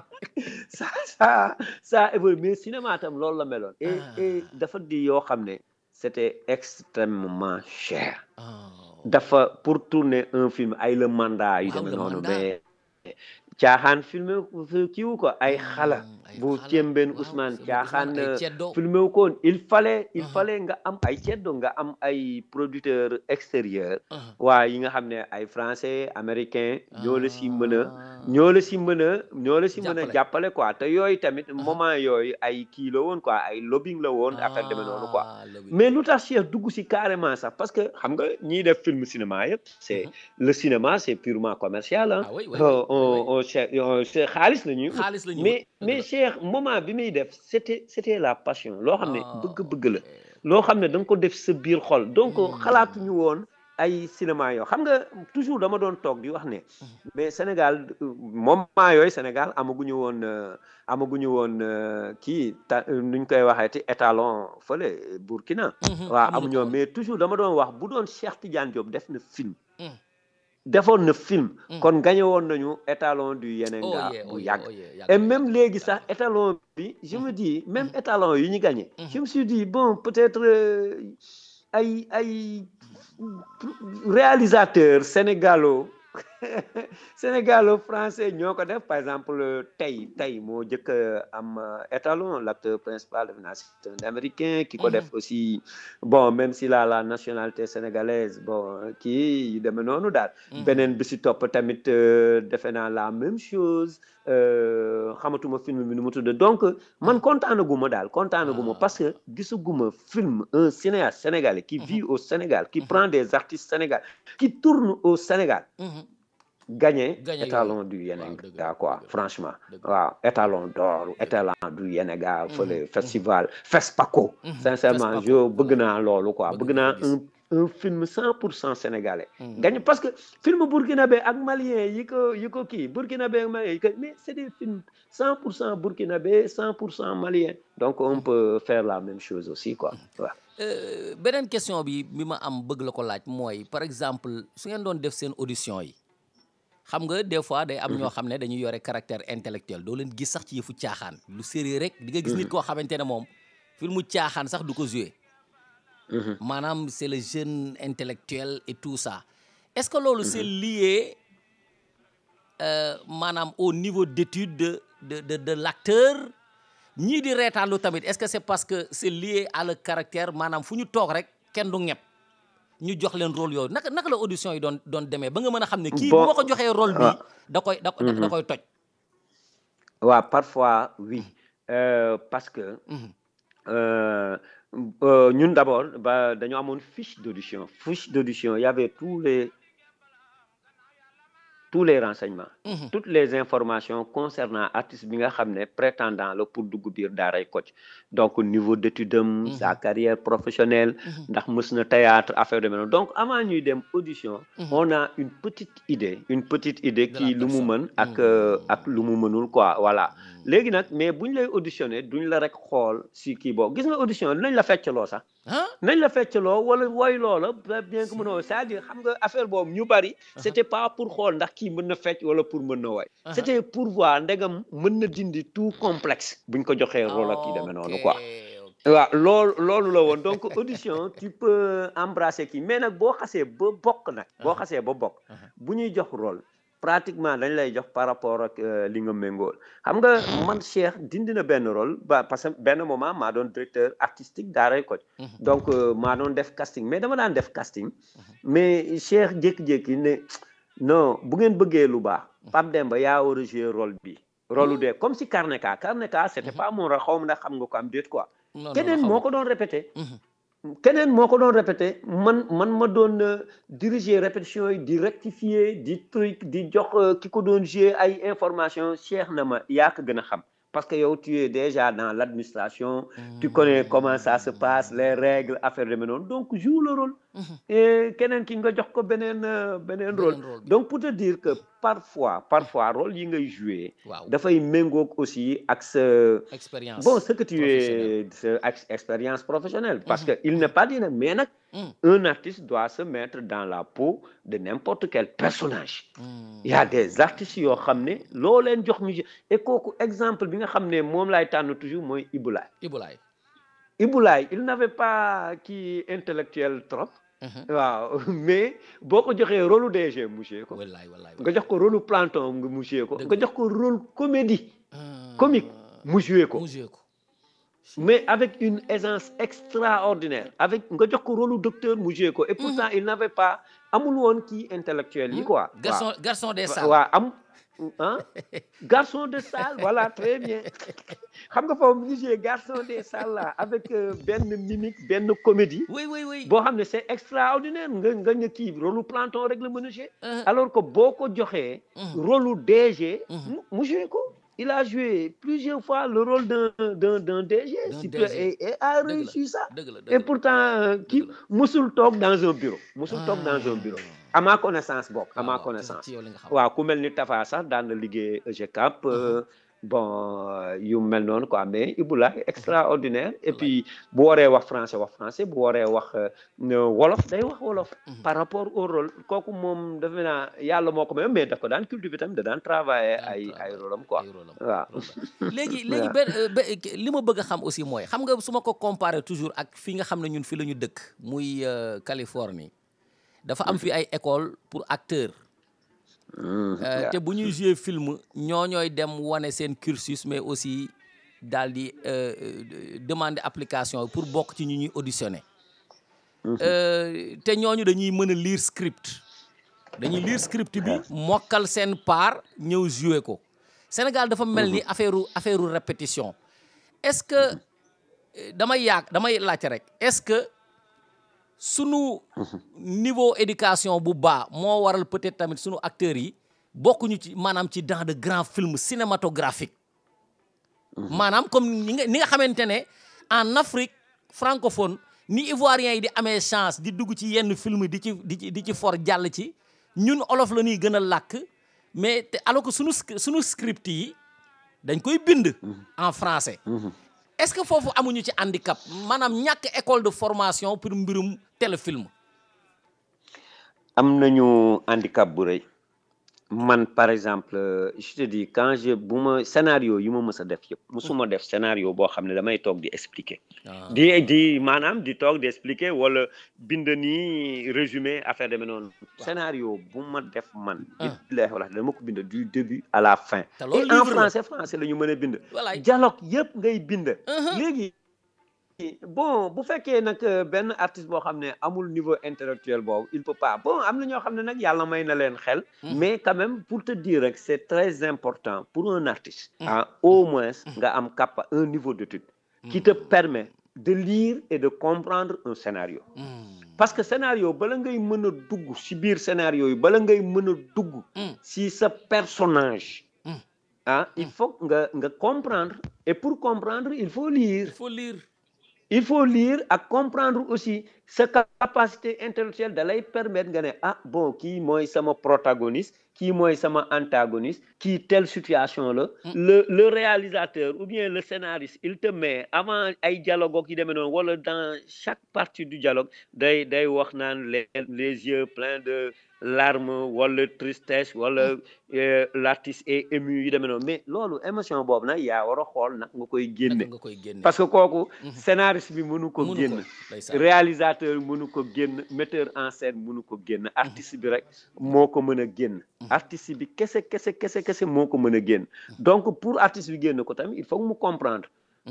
ça évolue mais cinéma tam loolu la meloon et dafa di yoo xam ne c'était extrêmement cher dafa pour tourner un film ay le mandat yu demee noonu mais caaxaan filmé kiiwu ko ay xala bu Thiembène Ousmane caaxaan filmé wu ko woon il fallait nga am ay ceddo nga am ay producteurs extérieurs waa yi nga xam ne ay français américain ñoo la si mën a jàppale quoi te yooyu tamit moment yooyu ay kii la woon quoi ay lobbying la woon affaire demee noonu quoi mais lu tax Cheikh dugg si carrément sax parce que xam nga ñiy def film cinéma yëpp c'est le cinéma c'est purement commercial c'est xaalis la ñuy mais Cheikh moment bi muy def c'était la passion loo xam ne bëgg-bëgg la loo xam ne da nga ko def sa biir xol donc xalaatuñu woon ay cinéma yoo xam nga toujours dama doon toog di wax ne mais Sénégal moment yooyu Sénégal amaguñu woon kii nuñ koy waxee ti étalon fële Burkina waaw amuñoo mais toujours dama doon wax bu doon Cheikh Tidiane Diop defoon na film kon gagné woon nañu étalon du Yenenga bu yàgg et même léegi sax étalon bi je me dis même étalon yi ñu gagné je me suis dit bon peut-être ay réalisateur sénégalo-français ñoo ko def par exemple tey moo jëkk am étalon l'acteur principal def naa c'est un américain ki ko def aussi bon même s'il a la nationalité sénégalaise bon kii yu demee noonu daal beneen bi si topp tamit defe naa la même chose xamatuma film bi nu mu tudd donc man kontaanaguma parce que gisaguma film un cinéaste sénégalais qui vit au Sénégal qui prend des artistes sénégalais qui tourne au Sénégal gagné étalon du Yenenga quoi franchement waaw étalon d'or étalon du Yenenga fële festival FESPACO sincèrement bëgg naa loolu quoi bëgg naa un film 100% sénégalais gagné parce que film burkinabé ak malien yi ko kii burkinabé ak malien mais c'est des films 100% burkinabé 100% malien donc on peut faire la même chose aussi quoi waaw beneen question bi ma am bëgg la ko laaj mooy par exemple su ngeen doon def seen audition yi xam nga des fois day am ñoo xam ne dañuy yore caractère intellectuel doo leen gis sax ci yëfu caaxaan lu sérieux rek di nga gis nit koo xamante ne moom filmu caaxaan sax du ko jouer maanaam c'est le jeune intellectuel et tout ça est-ce que loolu c'est lié maanaam au niveau d'étude de l'acteur ñii di reetaanlu tamit est-ce que c'est parce que c'est lié à le caractère maanaam fu ñu toog rek kenn du ñepp ñu jox leen rôle yooyu naka la audition yi doon demee ba nga mën a xam ne kii bu ma ko joxee rôle bi da koy toj waaw parfois oui parce que ñun d'abord dañoo amoon fiche d'audition il y avait tous tous les renseignements toutes les informations concernant artiste bi nga xam ne prétendant la pour dugg biir daaray Kocc donc niveau d'étude am sa carrière professionnelle ndax mës na théâtre affaire de mel donc avant ñuy dem audition on a une petite idée kii lu mu mën ak lu mu mënul quoi voilà léegi nag mais buñ lay auditionné duñ la rek xool si kii boobu gis nga audition dinañ la feccaloo sax nañ la feccaloo wala woy loola bien que mënoo c'est-à-dire xam nga affaire boobu ñu bari c'était pas pour xool ndax kii mën na fecc wala pour mën na woy c'était pour voir ndegam mën na dindi tout complexe buñ ko joxee rôle ak kii demee noonu quoi waaw loolu la woon donc audition tu peux embrasser kii mais nag boo xasee ba bokk bu ñuy jox rôle pratiquement dañ lay jox par rapport ak li nga méngool xam nga man Cheikh dindi na benn rôle parce que benn moment maa doon directeur artistique daaray Kocc donc maa doon def casting mais dama daan def casting mais Cheikh jékki-jékki ne non bu ngeen bëggee lu baax Pape Demba yaa war a jouer rôle bi rôle de comme si Karneka c'était pas mon rôle xaw ma ndax xam nga ko am déet quoi keneen moo ko doon répété man ma doon diriger répétition yi di rectifier di truc di jox ki ko doon jouer ay information Cheikh na ma yaa ko gën a xam parce que yow tu es déjà dans l'administration tu connais comment ça se passe les règles affaire de noonu donc joue le rôle et keneen ki nga jox ko beneen rôle donc pour te dire que parfois rôle yi ngay jouer dafay méngoog aussi ak sa expérience ce que tu es sa expérience professionnelle parce que il n'est pas dit mais nag un artiste doit se mettre dans la peau de n'importe quel personnage il y a des artistes yoo xam ne loo leen jox musique et kooku exemple bi nga xam ne moom laay tànn toujours mooy Ibou Laye il n'avait pas kii intellectuel trop waaw mais boo ko joxee rôle DG mu joué ko nga jox ko rôle planton mu joué ko nga jox ko rôle comique mu joué ko mais avec une aisance extraordinaire nga jox ko rôle docteur mu joué ko et pourtant il n'avait pas amul woon kii intellectuel yi quoi garçon des salles waaw garçon de salle voilà très bien xam nga foofu mu ngi joué garçon des salles là avec benn mimique benn comédie oui boo xam ne c'est extraordinaire nga ne kii rôle planton rek la mën a jouer alors que boo ko joxee rôle DG mu joué ko il a joué plusieurs fois le rôle d'un DG et a réussi ça et pourtant kii musul toog dans un bureau à ma connaissance waaw ku mel ni Tafa sax daan na liggéey EGCAP yu mel noonu quoi mais Ibou Laye extraordinaire et puis bu waree wax français bu waree wax wolof day wax wolof par rapport au rôle kooku moom defe naa yàlla moo ko mais daf ko daan cultiver tamit da daan travailler ay rôle am quoi waaw léegi li ma bëgg a xam aussi mooy xam nga su ma ko comparer toujours ak fi nga xam ne ñun fi la ñu dëkk muy Californie dafa am fi ay école pour acteurs te bu ñuy jouer film ñooy dem wane seen cursus mais aussi daal di demander application pour bokk ci ñu ñuy auditionner te ñooñu dañuy mën a lire script bi mokkal seen part ñëw jouer ko Sénégal dafa mel ni affaire répétition est-ce que damay laajte rek est-ce que sunu niveau éducation bu baax moo waral peut-être tamit sunu acteurs yi bokkuñu ci maanaam ci dans de grands films cinématographiques maanaam comme ni nga xamante ne en Afrique francophone ni ivoiriens yi di amee chance di dugg ci yenn film di ci for jàll ci ñun olof la ñuy gën a làkk mais te alors que sunu script yi dañ koy bind en français est-ce que foofu amuñu ci handicap maanaam ñàkk école de formation pour mbirum téléfilm am nañu handicap bu rëy man par exemple je te dis quand bu ma scénario yu ma mës a def yëpp musuma def scénario boo xam ne damay toog di expliquer di maanaam di toog di expliquer wala bind nii résumé affaire demee noonu scénario bu ma def man billahi wala dama ko bind du début à la fin et en français la ñu mën a bind dialogue yëpp ngay bind léegi bu fekkee nag benn artiste boo xam ne amul niveau intellectuel boobu il peut pas am na ñoo xam ne nag yàlla may na leen xel mais quand même pour te dire rek c'est très important pour un artiste au moins nga am un niveau d'étude qui te permet de lire et de comprendre un scénario. Parce que scénario bala ngay mën a dugg ci biir scénario yi bala ngay mën a dugg ci sa personnage il faut nga comprendre, et pour comprendre il faut lire. Il faut lire et comprendre aussi sa capacité intellectuelle da lay permettre nga ne bon kii mooy sama protagoniste, kii mooy sama antagoniste, kii telle situation la. Le réalisateur ou bien le scénariste il te met avant ay dialogue yi demee noonu wala dans chaque partie du dialogue day wax naan les yeux pleins de larmes wala tristesse wala l'artiste est ému yi demee noonu, mais loolu émotion boobu nag yaa war a xool nag nga koy génne parce que kooku scénariste bi mënu ko génn, réalisateur mënu ko génn, metteur en scène mënu ko génn, artiste bi rek moo ko mën a génn. Artiste bi kese moo ko mën a génn. Donc pour artiste bi génn ko tamit il faut mu comprendre.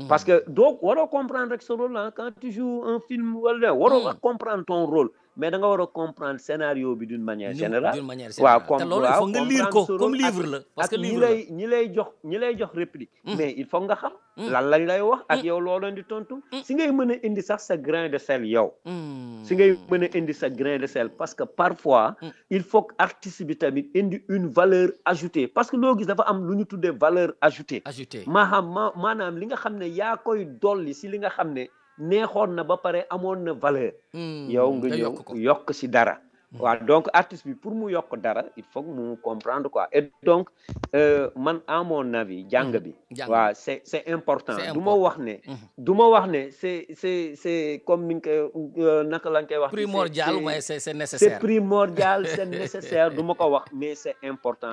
Parce que donc waroo comprendre rek sa rôle quand tu joues un film wala waroo comprendre ton rôle, mais da nga war a comprendre scénario bi d'une manière générale. waaw comme loolu il faut nga lire ko comme livre la parce que livre la ñi lay jox réplique. mais il faut nga xam lan lañ lay wax ak yow loo leen di tontu. si ngay mën a indi sax sa grain de sel yow. si ngay mën a indi sa grain de sel parce que parfois il faut que artiste bi tamit indi une valeur ajoutée, parce que loo gis dafa am lu ñu tuddee valeur ajoutée. maanaam li nga xam ne yaa koy dolli si li nga xam ne neexoon na ba pare amoon na valeur. yow nga ñëw yokk si dara. waaw donc artiste bi pour mu yokk dara il faut mu comprendre quoi, et donc man à mon avis jàng bi. waaw c'est important. du ma wax ne c'est comme ni nga koy naka lañ koy wax. primordial mais c'est nécessaire. c'est primordial c'est nécessaire du ma ko wax mais c'est important.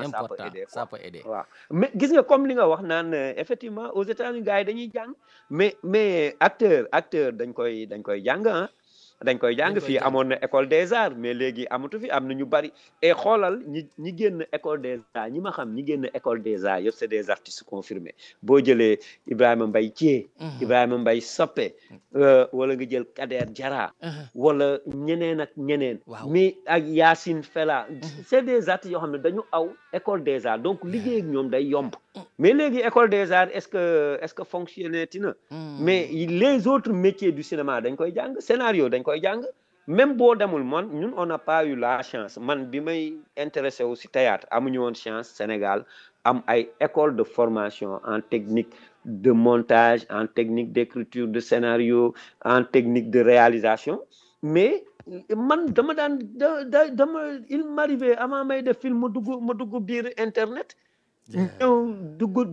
ça peut aider waaw mais gis nga comme li nga wax naan effectivement aux États-Unis gars yi dañuy jàng mais acteur dañ koy jàng dañ koy jàng fii amoon na école des arts mais léegi amatu fi am na ñu bari et xoolal ñi génn école des arts ñi ma xam ñi génn école des arts yëpp c'est des artistes confirmés. boo jëlee Ibrahima Mbaye Thié, Ibrahima Mbaye Sopé wala nga jël Kader Diarra wala ñeneen ak ñeneen. mais ak Yacine Fella c'est des artistes yoo xam ne dañu aw école des arts donc liggéey ak ñoom day yomb. mais léegi école des arts est-ce que fonctionné na. mais les autres métiers du cinéma dañ koy jàng, scénario dañ koy jàng. même boo demul ñun on n'a pas eu la chance man bi may intéressé aussi théâtre amuñu woon chance Sénégal am ay école de formation en technique de montage, en technique d'écriture de scénario, en technique de réalisation, mais man il m'arrivait avant may def film ma dugg biir internet ñëw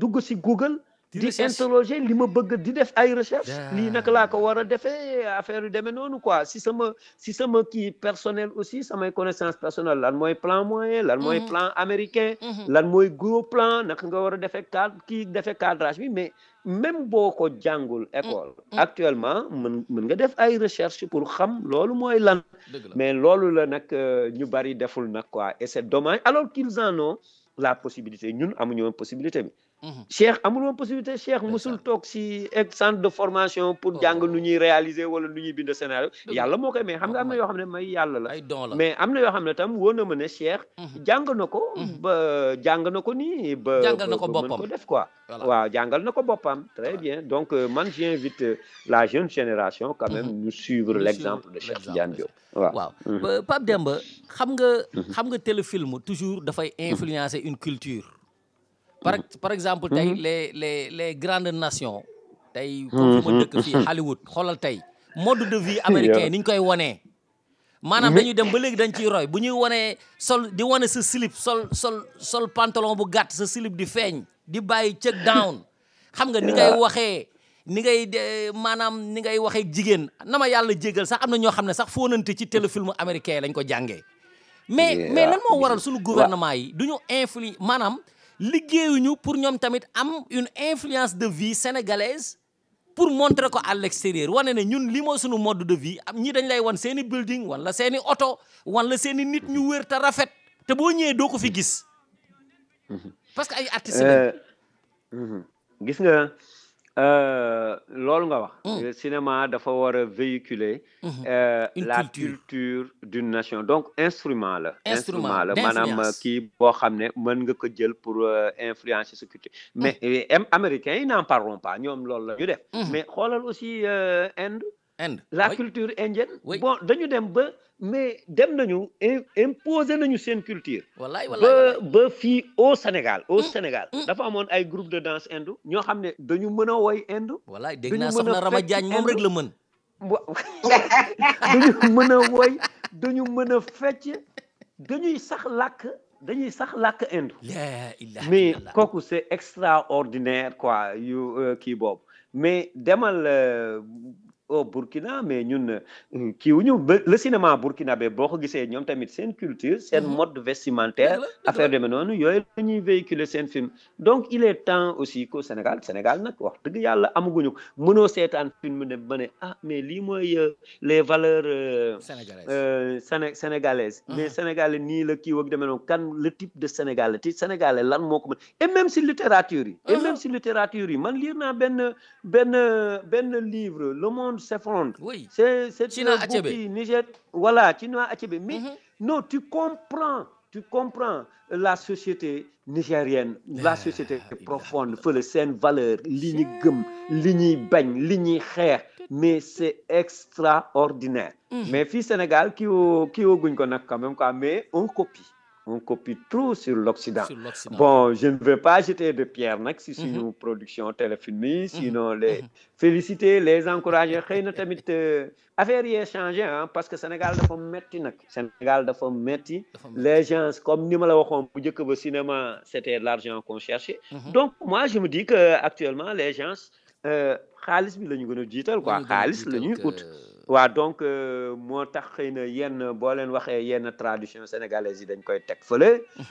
dugg si Google di interroger li ma bëgg di def ay recherche lii naka laa ko war a defee affaire yu demee noonu quoi si sama kii personnel aussi samay connaissance personnelle lan mooy plan moyen lan mooy plan américain lan mooy gros plan naka nga war a defee cadrage bi. Mais même boo ko jàngul école actuellement mën nga def ay recherche pour xam loolu mooy lan, mais loolu la nag ñu bari deful nag quoi, et c'est dommage alors qu'ils en ont la possibilité. Ñun amuñu woon possibilité bi. Cheikh amul woon possibilité. Cheikh musul toog si centre de formation pour jàng nu ñuy réaliser wala nu ñuy bind scénario. yàlla moo koy may xam nga am na yoo xam ne may yàlla la. mais am na yoo xam ne tam wóor na ma ne Cheikh jàng na ko nii ba jàngal na ko boppam mën ko def quoi. waaw jàngal na ko boppam très bien. donc man j'invite la jeune génération quand même ñu suivre l'exemple de Cheikh Tidiane Diop. waaw Pape Demba xam nga téléfilm toujours dafay influencer une culture. par exemple tey les grandes nations tey comme fu ma dëkk fii Hollywood xoolal tey mode de vie américain ni ñu koy wonee maanaam dañuy dem ba léegi dañ ciy roy bu ñuy wonee di wane sa slip sol pantalon bu gàtt sa slip di feeñ di bàyyi check down xam nga ni ngay waxee ni ngay waxee jigéen na ma yàlla jégal sax am na ñoo xam ne sax fóonante ci téléfilm américain lañ ko jàngee mais lan moo waral suñu gouvernement yi du ñu maanaam liggéeyuñu pour ñoom tamit am une influence de vie sénégalaise pour montrer ko à l'extérieur wane ne ñun li mooy suñu mode de vie am ñi dañ lay wan seeni building wala seeni oto wala seeni nit ñu wér te rafet te boo ñëwee doo ko fi gis parce que ay artistes gis nga loolu nga wax. Le cinéma dafa war a véhiculer la culture d'une nation donc instrument la. instrument la maanaam kii boo xam ne mën nga ko jël pour influencer sa culture. mais américains yi n'en parlons pas ñoom loolu la ñu def. mais xoolal aussi Inde. la culture indienne. bon dañu dem ba mais dem nañu imposer nañu seen culture. ba fii au Sénégal dafa amoon ay groupe de danse indo ñoo xam ne dañu mën a woy indo. wallaay dégg naa soxna Rama Diagne moom rek la mën. dañu mën a woy dañu mën a fecc dañuy sax làkk indo. mais kooku c'est extraordinaire quoi yu kii boobu mais demal. au Burkina mais ñun kiiwuñu le cinéma burkinabé boo ko gisee ñoom tamit seen culture seen mode vestimentaire affaire demee noonu yooyu la ñuy véhiculer seen film donc il est temps aussi qu'au Sénégal nag wax dëgg yàlla amaguñu mënoo seetaan film ne ba ne mais lii mooy les valeurs sénégalaises mais sénégalais nii la kii wag demee noonu kan le type de sénégalais ti sénégalais lan moo ko mën et même si littérature yi man lire naa benn livre Le Monde s'effondre. Oui. C'est Chinua Achebe. Niger. Voilà, Chinua Achebe. Mais non, tu comprends la société nigérienne, la société profonde, fële seen valeur, li ñu gëm, li ñuy bañ, li ñuy xeex, mais c'est extraordinaire. Mais fii Sénégal kii guñ ko nag quand même quoi, mais on copie trop sur l'Occident. Bon, je ne veux pas jeter de pierre nag si suñu production téléfilm yi sinon les féliciter les encourager xëy na tamit affaire yi changé parce que Sénégal dafa metti nag les gens comme ni ma la waxoon bu njëkk ba cinéma c'était l'argent qu'on cherchait. Donc moi je me dis que actuellement les gens xaalis bi la ñu gën a jiital quoi xaalis la ñuy ut. waaw donc moo tax xëy na yenn boo leen waxee yenn tradition sénégalaise yi dañ koy teg fële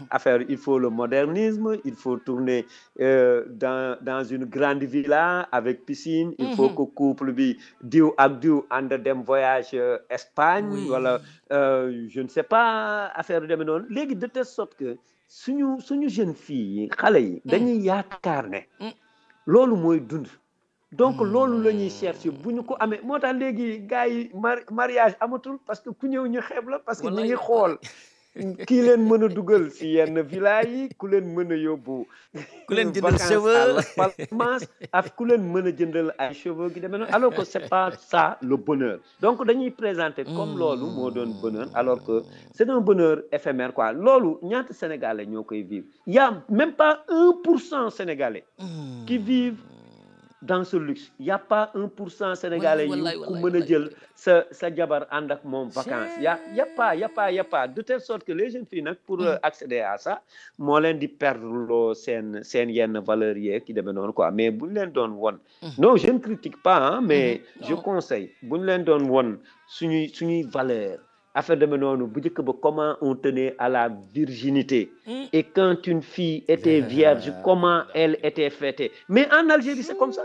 affaire il faut le modernisme il faut tourner dans une grande villa avec piscine il faut que couple bi diw ak diw ànd dem voyage Espagne wala je ne sais pas affaire yu demee noonu léegi de telle sorte que suñu jeune fille yi xale yi dañuy yaakaar ne loolu mooy dund donc loolu la ñuy chercher bu ñu ko amee moo tax léegi gars yi mariage amatul parce que ku ñëw ñu xeeb la parce que ñu ngi xool kii leen mën a dugal si yenn villa yi ku leen mën a yóbbu ku leen jëndal cheveux ak ku leen mën a jëndal ay cheveux gi demee noonu alors que c'est pas ça le bonheur donc dañuy présenter comme loolu moo doon bonheur alors que c'est un bonheur éphémère quoi loolu ñaata sénégalais ñoo koy vivre il y a même pas 1% sénégalais qui vivent dans ce luxe il y a pas 1% sénégalais yi ku mën a jël sa jabar ànd ak moom vacances y a pas de telle sorte que les jeunes filles nag pour accéder à ça moo leen di perdre loo seen yenn valeurs yee ki demee noonu quoi mais buñ leen doon won non je ne critique pas mais je conseille buñ leen doon won suñuy valeur affaire demee noonu bu njëkk ba comment on tenait à la virginité et quand une fille était vierge comment elle était fêtée mais en Algérie c'est comme ça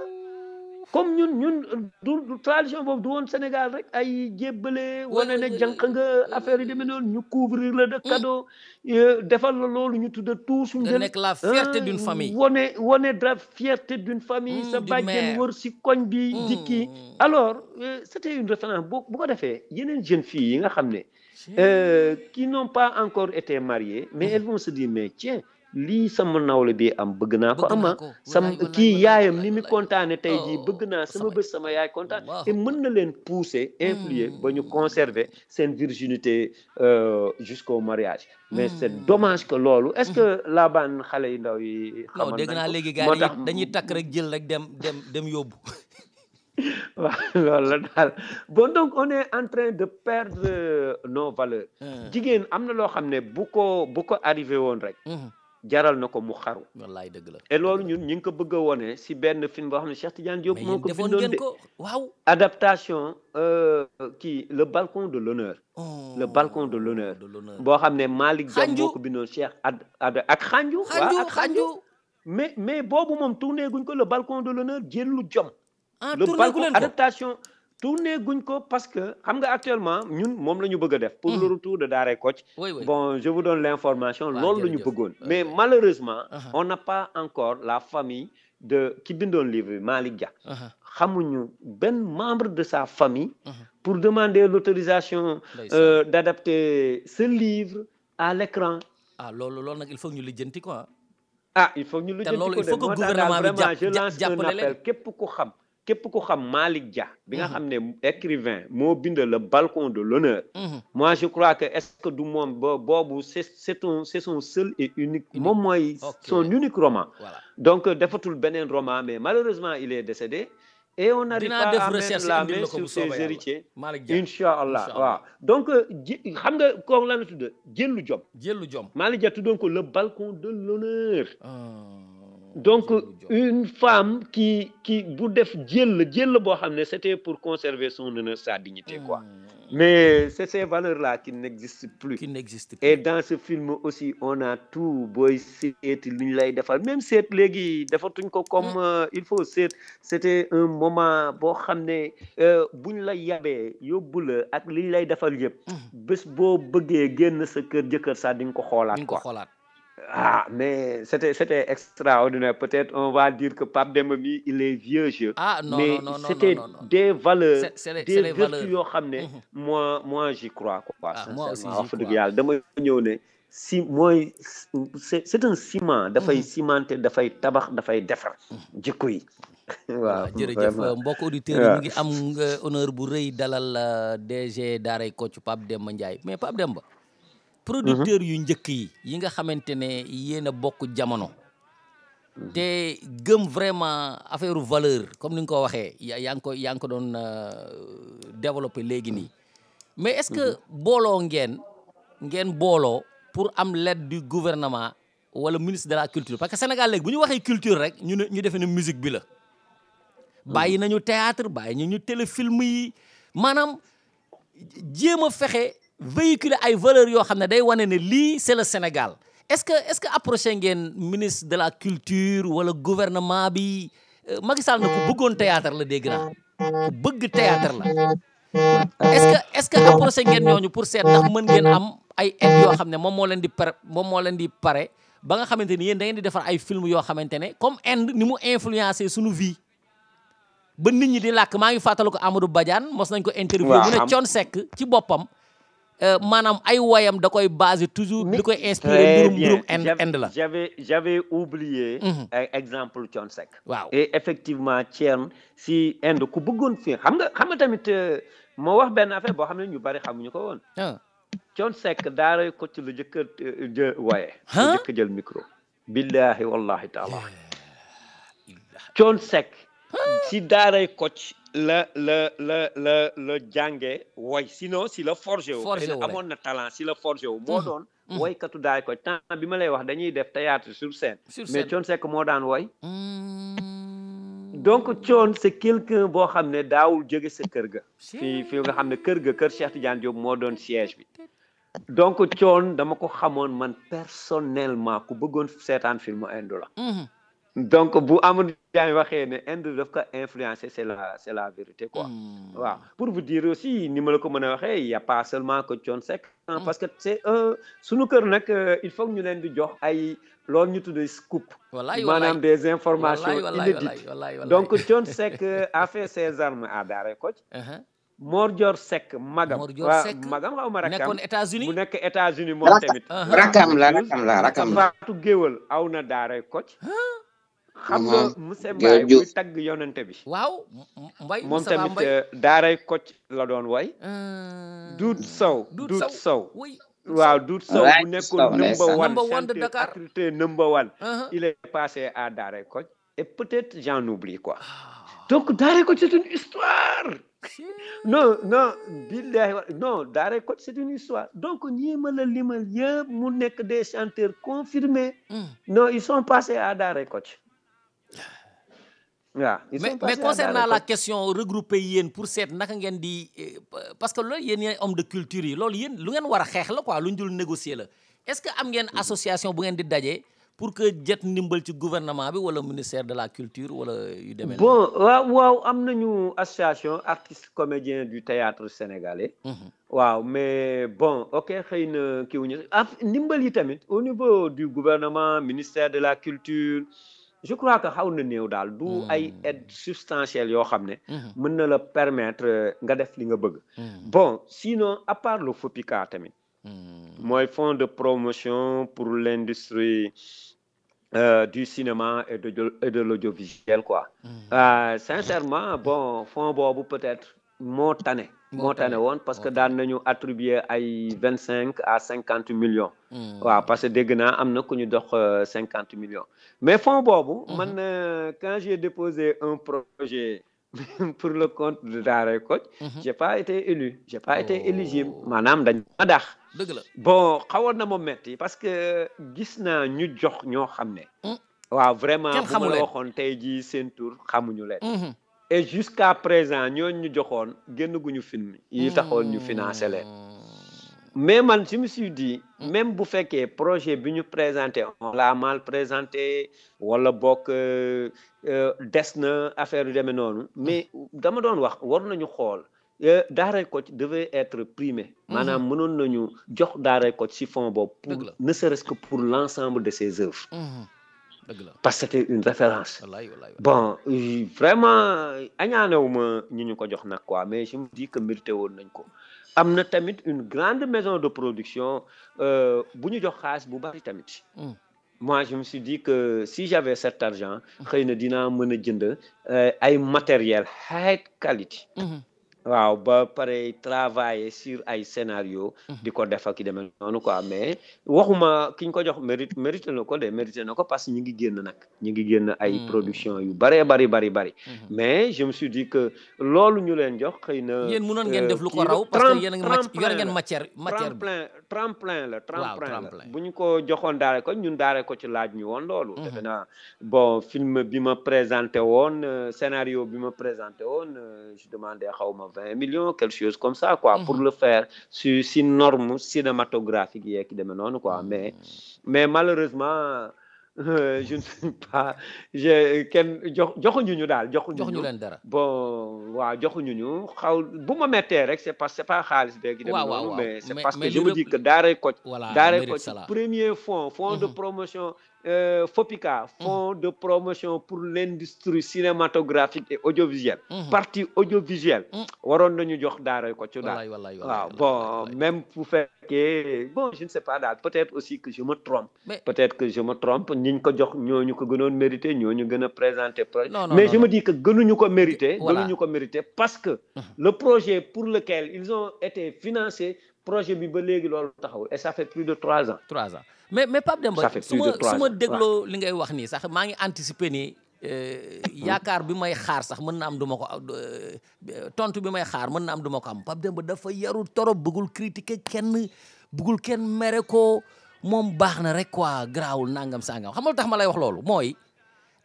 comme ñun du tradition boobu du woon Sénégal rek ay jébbale wane ne jànq nga affaire yi demee noonu ñu couvrir la de cadeau defal la loolu ñu tudda tout suñu nga nekk la fierté d'une famille wane de la fierté d'une famille sa bàjjen wër si koñ bi di kii alors c'était une référence bu ko defee yeneen jeunes filles yi nga xam ne qui n'ont pas encore été mariées mais elles vont se dire mais tiens lii sama nawle bi am bëgg naa ko ama kii yaayam ni mi kontaane tey jii bëgg naa sama bés sama yaay kontaan et mën na leen pousser influer ba ñu conserver seen virginité jusqu'au mariage mais c'est dommage que loolu est-ce que laabaan xale yu ndaw yi non dégg naa léegi gars yi dañuy takk rek jël rek dem yóbbu waaw loolu la daal bon donc on est en train de perdre nos valeurs jigéen am na loo xam ne bu ko arrivé woon rek jaral na ko mu xaru wallaay dëgg la et loolu ñun ñu ngi ko bëgg a wone si benn film boo xam ne Cheikh Tidiane Diop moo ko bindoon de waaw adaptation kii le balcon de l'honneur le balcon de l'honneur boo xam ne Malick Diop moo ko bindoon Cheikh ak xanju waaw ak xanju mais boobu moom tourné guñ ko le balcon de l'honneur jëllu jom le balcon adaptation tourné guñ ko parce que xam nga actuellement ñun moom la ñu bëgg a def pour le retour de Daaray Kocc bon je vous donne l'information loolu la ñu bëggoon mais malheureusement on n'a pas encore la famille de qui bindoon livre Malick Dia xamuñu benn membre de sa famille pour demander l'autorisation d'adapter ce livre à l'écran. loolu nag il faut ñu lijjanti quoi. Il faut ñu lijjanti ko il faut que gouvernement bi vraiment je lance un appel képp ku xam Malick Dia bi nga xam ne écrivain moo bind le balcon de l'honneur. Moi je crois que est-ce que du moom boobu c'est son seul et unique moom mooy son unique roman. Donc defatul beneen roman mais malheureusement il est décédé. Et on n'arrive pas à mettre la main sur ses héritiers. Inch'Allah. Waaw donc xam nga kooku la tudd Jëllu Jom. Malick Dia tuddoon ko le balcon de l'honneur. Donc une femme qui bu def jël boo xam ne c'était pour conserver son honneur, sa dignité quoi. Mais c'est ces valeurs-là qui n'existent plus. Et dans ce film aussi on a tout booy seet li ñu lay defal même seet léegi defatuñ ko comme il faut seet. C'était un moment boo xam ne buñ la yabee yóbbu la ak li ñu lay defal yëpp. Bés boo bëggee génn sa kër jëkkër sax di nga ko xoolaat quoi. Mais c'était extraordinaire. Peut-être on va dire que Pape Demba mi il est vieux jeu. Non, mais non, c'était des valeurs, des vertus yoo xam ne moi j'y crois quoi. Moi aussi wax dëgg yàlla dama ñëw ne c'est un ciment dafay cimenter dafay tabax dafay defar jikko yi. waaw jërëjëf mbokk auditeurs yi ñu ngi am honneur bu rëy dalal DG Daaray Kocc Pape Demba Ndiaye mais Pape Demba producteur yu njëkk yi nga xamante ne yéen a bokk jamono te gëm vraiment affaire valeur comme ni nga ko waxee yaa ngi ko doon développer léegi nii mais est-ce que booloo ngeen booloo pour am l'aide du gouvernement wala ministre de la culture parce que Sénégal léegi bu ñu waxee culture rek ñu defee ne musique bi la bàyyi nañu théâtre bàyyi nañu téléfilm yi maanaam jéem a fexe véhiculer ay valeurs yoo xam ne day wane ne lii c'est le Sénégal est-ce que approché ngeen ministre de la culture wala gouvernement bi Macky Sall na ku bëggoon théâtre la dégg naa ku bëgg théâtre la est-ce que approché ngeen ñooñu pour seet ndax mën ngeen am ay aide yoo xam ne moom moo leen di pare ba nga xamante ni yéen da ngeen di defar ay film yoo xamante ne comme Inde ni mu influencé suñu vie ba nit ñi di làkk maa ngi fàttali ko Amadou Badiane mos nañ ko interview mu ne Thione Seck ci boppam maanaam ay woyam da koy basé toujours li koy inspiré mbirum Inde la. J'avais oublié exemple Thione Seck. Waaw et effectivement Thione si Inde ku bëggoon fi xam nga tamit moo wax benn affaire boo xam ne ñu bari xamuñu ko woon. Thione Seck Daaray Kocc lu jëkk woye lu jëkk jël micro. billahi wallahi taala Thione Seck si Daaray Kocc la jànge woy sinon si la forgé wu amoon na talent si la forgé wu moo doon woykatu Daaray Kocc temps bi ma lay wax dañuy def théâtre sur scène mais Thione Seck moo daan woy donc Thione c'est quelqu'un boo xam ne daawul jóge sa kër ga fii nga xam ne kër Cheikh Tidiane Diop moo doon siège bi donc Thione dama ko xamoon man personnellement ku bëggoon seetaan film Inde la donc bu Amadou Diagne waxee ne Inde daf ko influencer c'est la vérité quoi. waaw pour vous dire aussi ni ma la ko mën a waxee y a pas seulement que Thione Seck parce que c'est sunu kër nag il faut que ñu leen di jox ay loolu ñu tuddee scoop. maanaam des informations inédites donc Thione Seck a fait ses armes à Daaray Kocc. Mor Dior Seck magam xaw ma rakkam bu nekk États-Unis moom tamit. rakam la Fatou Géwël aw na Daaray Kocc. xam nga monsieur Mbaye buy tagg yonente bi. waaw Mbaye moom tamit Daaray Kocc la doon woy. Doudou Sow waaw Doudou Sow bu nekkoon number one chanteur number one. Il est passé à Daaray Kocc et peut-être j'en oublie quoi. Donc Daaray Kocc c'est une histoire. non billahi non Daaray Kocc c'est une histoire donc ñi ma la limal yëpp mu nekk des chanteurs confirmés. non ils sont passés à Daaray Kocc. waaw mais concernant la question regroupé yéen pour seet naka ngeen di parce que loolu yéen homme de culture yi loolu yéen lu ngeen war a xeex la quoi lu ñu dul négocier la est-ce que am ngeen association bu ngeen di daje pour que jot ndimbal ci gouvernement bi wala ministère de la culture wala yu demee bon waaw am nañu association artistes comédiens du théâtre sénégalais. waaw mais bon ok xëy na kii wuñu ndimbal yi tamit au niveau du gouvernement ministère de la culture je crois que xaw na néew daal du ay aide substantielle yoo xam ne mën na la permettre nga def li nga bëgg bon sinon à part le FOPICA tamit mooy fonds de promotion pour l'industrie du cinéma et de l'audiovisuel quoi sincèrement bon fonds boobu peut-être moo tane woon parce que daan nañu attribuer ay 25 à 50 millions waaw parce que dégg naa am na ku ñu dox 50 millions mais fonds boobu man quand j'ai déposé un projet pour le compte de Daaray Kocc j'ai pas été élu j'ai pas été éligible maanaam dañ ma dax dëgg la bon xawoon na ma metti parce que gis naa ñu jox ñoo xam ne waaw vraiment bu ma la waxoon tey jii seen tur xamuñu leen et jusqu'à présent ñooñu ñu joxoon génn guñu film yi taxoon ñu financé leen mais man je me suis dit même bu fekkee projet bi ñu présenté on l'a mal présenté wala bokk des na affaire yu demee noonu mais dama doon wax war nañu xool Daaray Kocc devait être primé maanaam mënoon nañu jox Daaray Kocc ci fond boobu pour ne serait-ce que pour l'ensemble de ses œuvres parce que c'était une référence bon vraiment añaanewuma ñi ñu ko jox nag quoi mais je me dis que mérité woon nañ ko am na tamit une grande maison de production bu ñu jox xaalis bu bari tamit moi je me suis dit que si j'avais cet argent xëy na dinaa mën a jënd ay matériel high quality waaw ba pare travailler sur ay scénario di ko def ak i demee noonu quoi mais waxuma ki ñu ko jox mérité na ko parce que ñi ngi génn ay production yu bari mais je me suis dit que loolu ñu leen jox xëy na yéen mënoon ngeen def lu ko raw parce que yéen a ngi yor ngeen matière tremplin la bu ñu ko joxoon Daaray Kocc ñun Daaray Kocc laaj ñu woon loolu defe naa bon film bi ma présenté woon scénario bi ma présenté woon je demandais xawma 20 millions quelque chose comme ça quoi pour le faire si norme cinématographique yeeg ki demee noonu quoi mais malheureusement je ne sais pas kenn joxuñu ñu daal joxuñu leen dara bon waaw joxuñu ñu xaw bu ma mettee rek c'est pas xaalis beeg gi demee noonu mais c'est parce que je me dis que Daaray Kocc premier fonds de promotion FOPICA fonds de promotion pour l'industrie cinématographique et audiovisuelle partie audiovisuelle waroon nañu jox Daaray Kocc daal waaw bon même bu fekkee bon je ne sais pas daal peut-être aussi que je me trompe ñiñ ko jox ñooñu ko gënoon mérité ñooñu gën a présenter mais je me dis que gënuñu ko mérité parce que le projet pour lequel ils ont été financés projet bi ba léegi loolu taxaw et ça fait plus de 3 ans mais Pape Demba su ma dégloo li ngay wax nii sax maa ngi anticiper ni yaakaar bi may xaar sax mën na am du ma ko tontu bi may xaar mën na am du ma ko am Pape Demba dafa yaru torop bëggul critiquer kenn bëggul kenn mere ko moom baax na rek quoi garaawul nangam sangam xam nga lu tax ma lay wax loolu mooy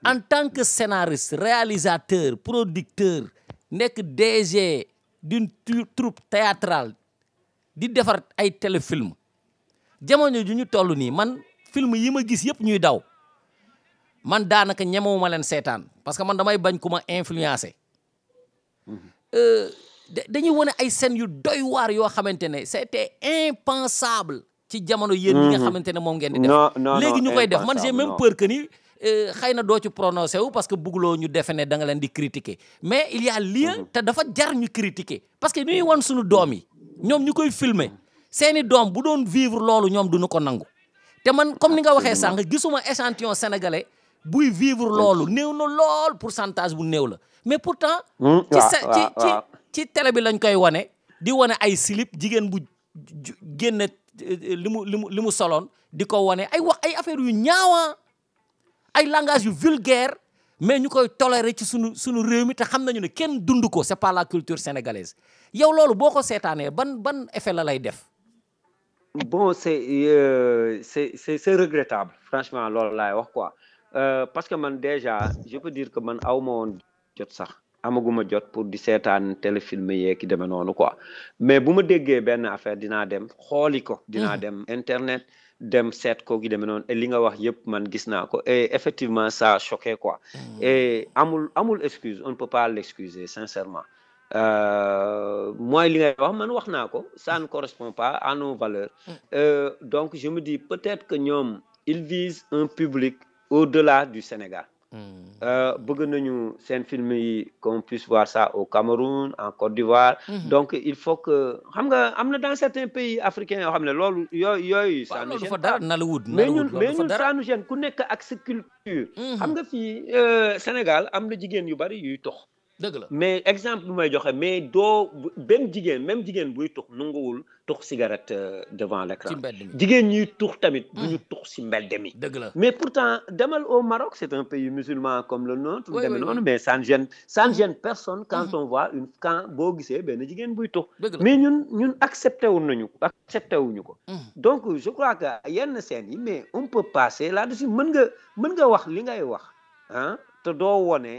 en tant que scénariste réalisateur producteur nekk DG d'une troupe théâtrale di defar ay téléfilm jamono ju ñu toll nii man film yi ma gis yëpp ñuy daw man daanaka ñemewuma leen seetaan parce que man damay bañ ku ma influencer dañuy wane ay scènes yu doy waar yoo xamante ne c'était impensable ci jamono yéen ñi nga xamante ne moom ngeen di def léegi ñu koy def man j'ai même peur que ni xëy na doo ci prononcé wu parce que bugguloo ñu defe ne da nga leen di critiquer mais il y a lieu te dafa jar ñu critiquer parce que ñuy wan suñu doom yi ñoom ñu koy filmer seeni doom bu doon vivre loolu ñoom duñu ko nangu te man comme ni nga waxee sànq gisuma échantillon sénégalais buy vivre loolu néew na lool pourcentage bu néew la mais pourtant ci télé bi lañ koy wane di wane ay slip jigéen bu génne li mu soloon di ko wane ay wax ay affaire yu ñaawa ay langage yu vulgaire mais ñu koy tolérer ci sunu réew mi te xam nañu ne kenn dund ko c'est pas la culture sénégalaise yow loolu boo ko seetaanee ban effet la lay def. Bon c'est regrettable franchement loolu laay wax quoi parce que man déjà je peux dire que man awma woon jot sax amaguma jot pour di seetaan téléfilm yeeg ki demee noonu quoi mais bu ma déggee benn affaire dinaa dem xooli ko dinaa dem internet dem seet ko gi demee noonu et li nga wax yëpp man gis naa ko et effectivement ça a choqué quoi et amul excuse on ne peut pas l'excuser sincèrement mooy li ngay wax man wax naa ko ça ne correspond pas à nos valeurs donc je me dis peut-être que ñoom ils visent un public au-delà du Sénégal bëgg nañu seen film yi qu'on puisse voir ça au Cameroun en Côte d'Ivoire. Donc il faut que xam nga am na dans certains pays africains yoo xam ne loolu yooyu ça nous gêne pas. mais ñun ça nous gêne ku nekk ak sa culture. xam nga fii Sénégal am na jigéen yu bari yuy tox. dëgg la mais exemple bu may joxe mais doo même jigéen buy tux nanguwul tux cigarette devant l'écran jigéen ñuy tux tamit du ñu tux si mbedd mi dëgg la mais pourtant demal au Maroc c'est un pays musulman comme le nôtre demee noonu mais ça ne gêne personne quand on voit quand boo gisee benn jigéen buy tux mais ñun accepté wuñu ko donc je crois que yenn scènes yi mais on peut passer là-dessus mën nga wax li ngay wax ah te doo wone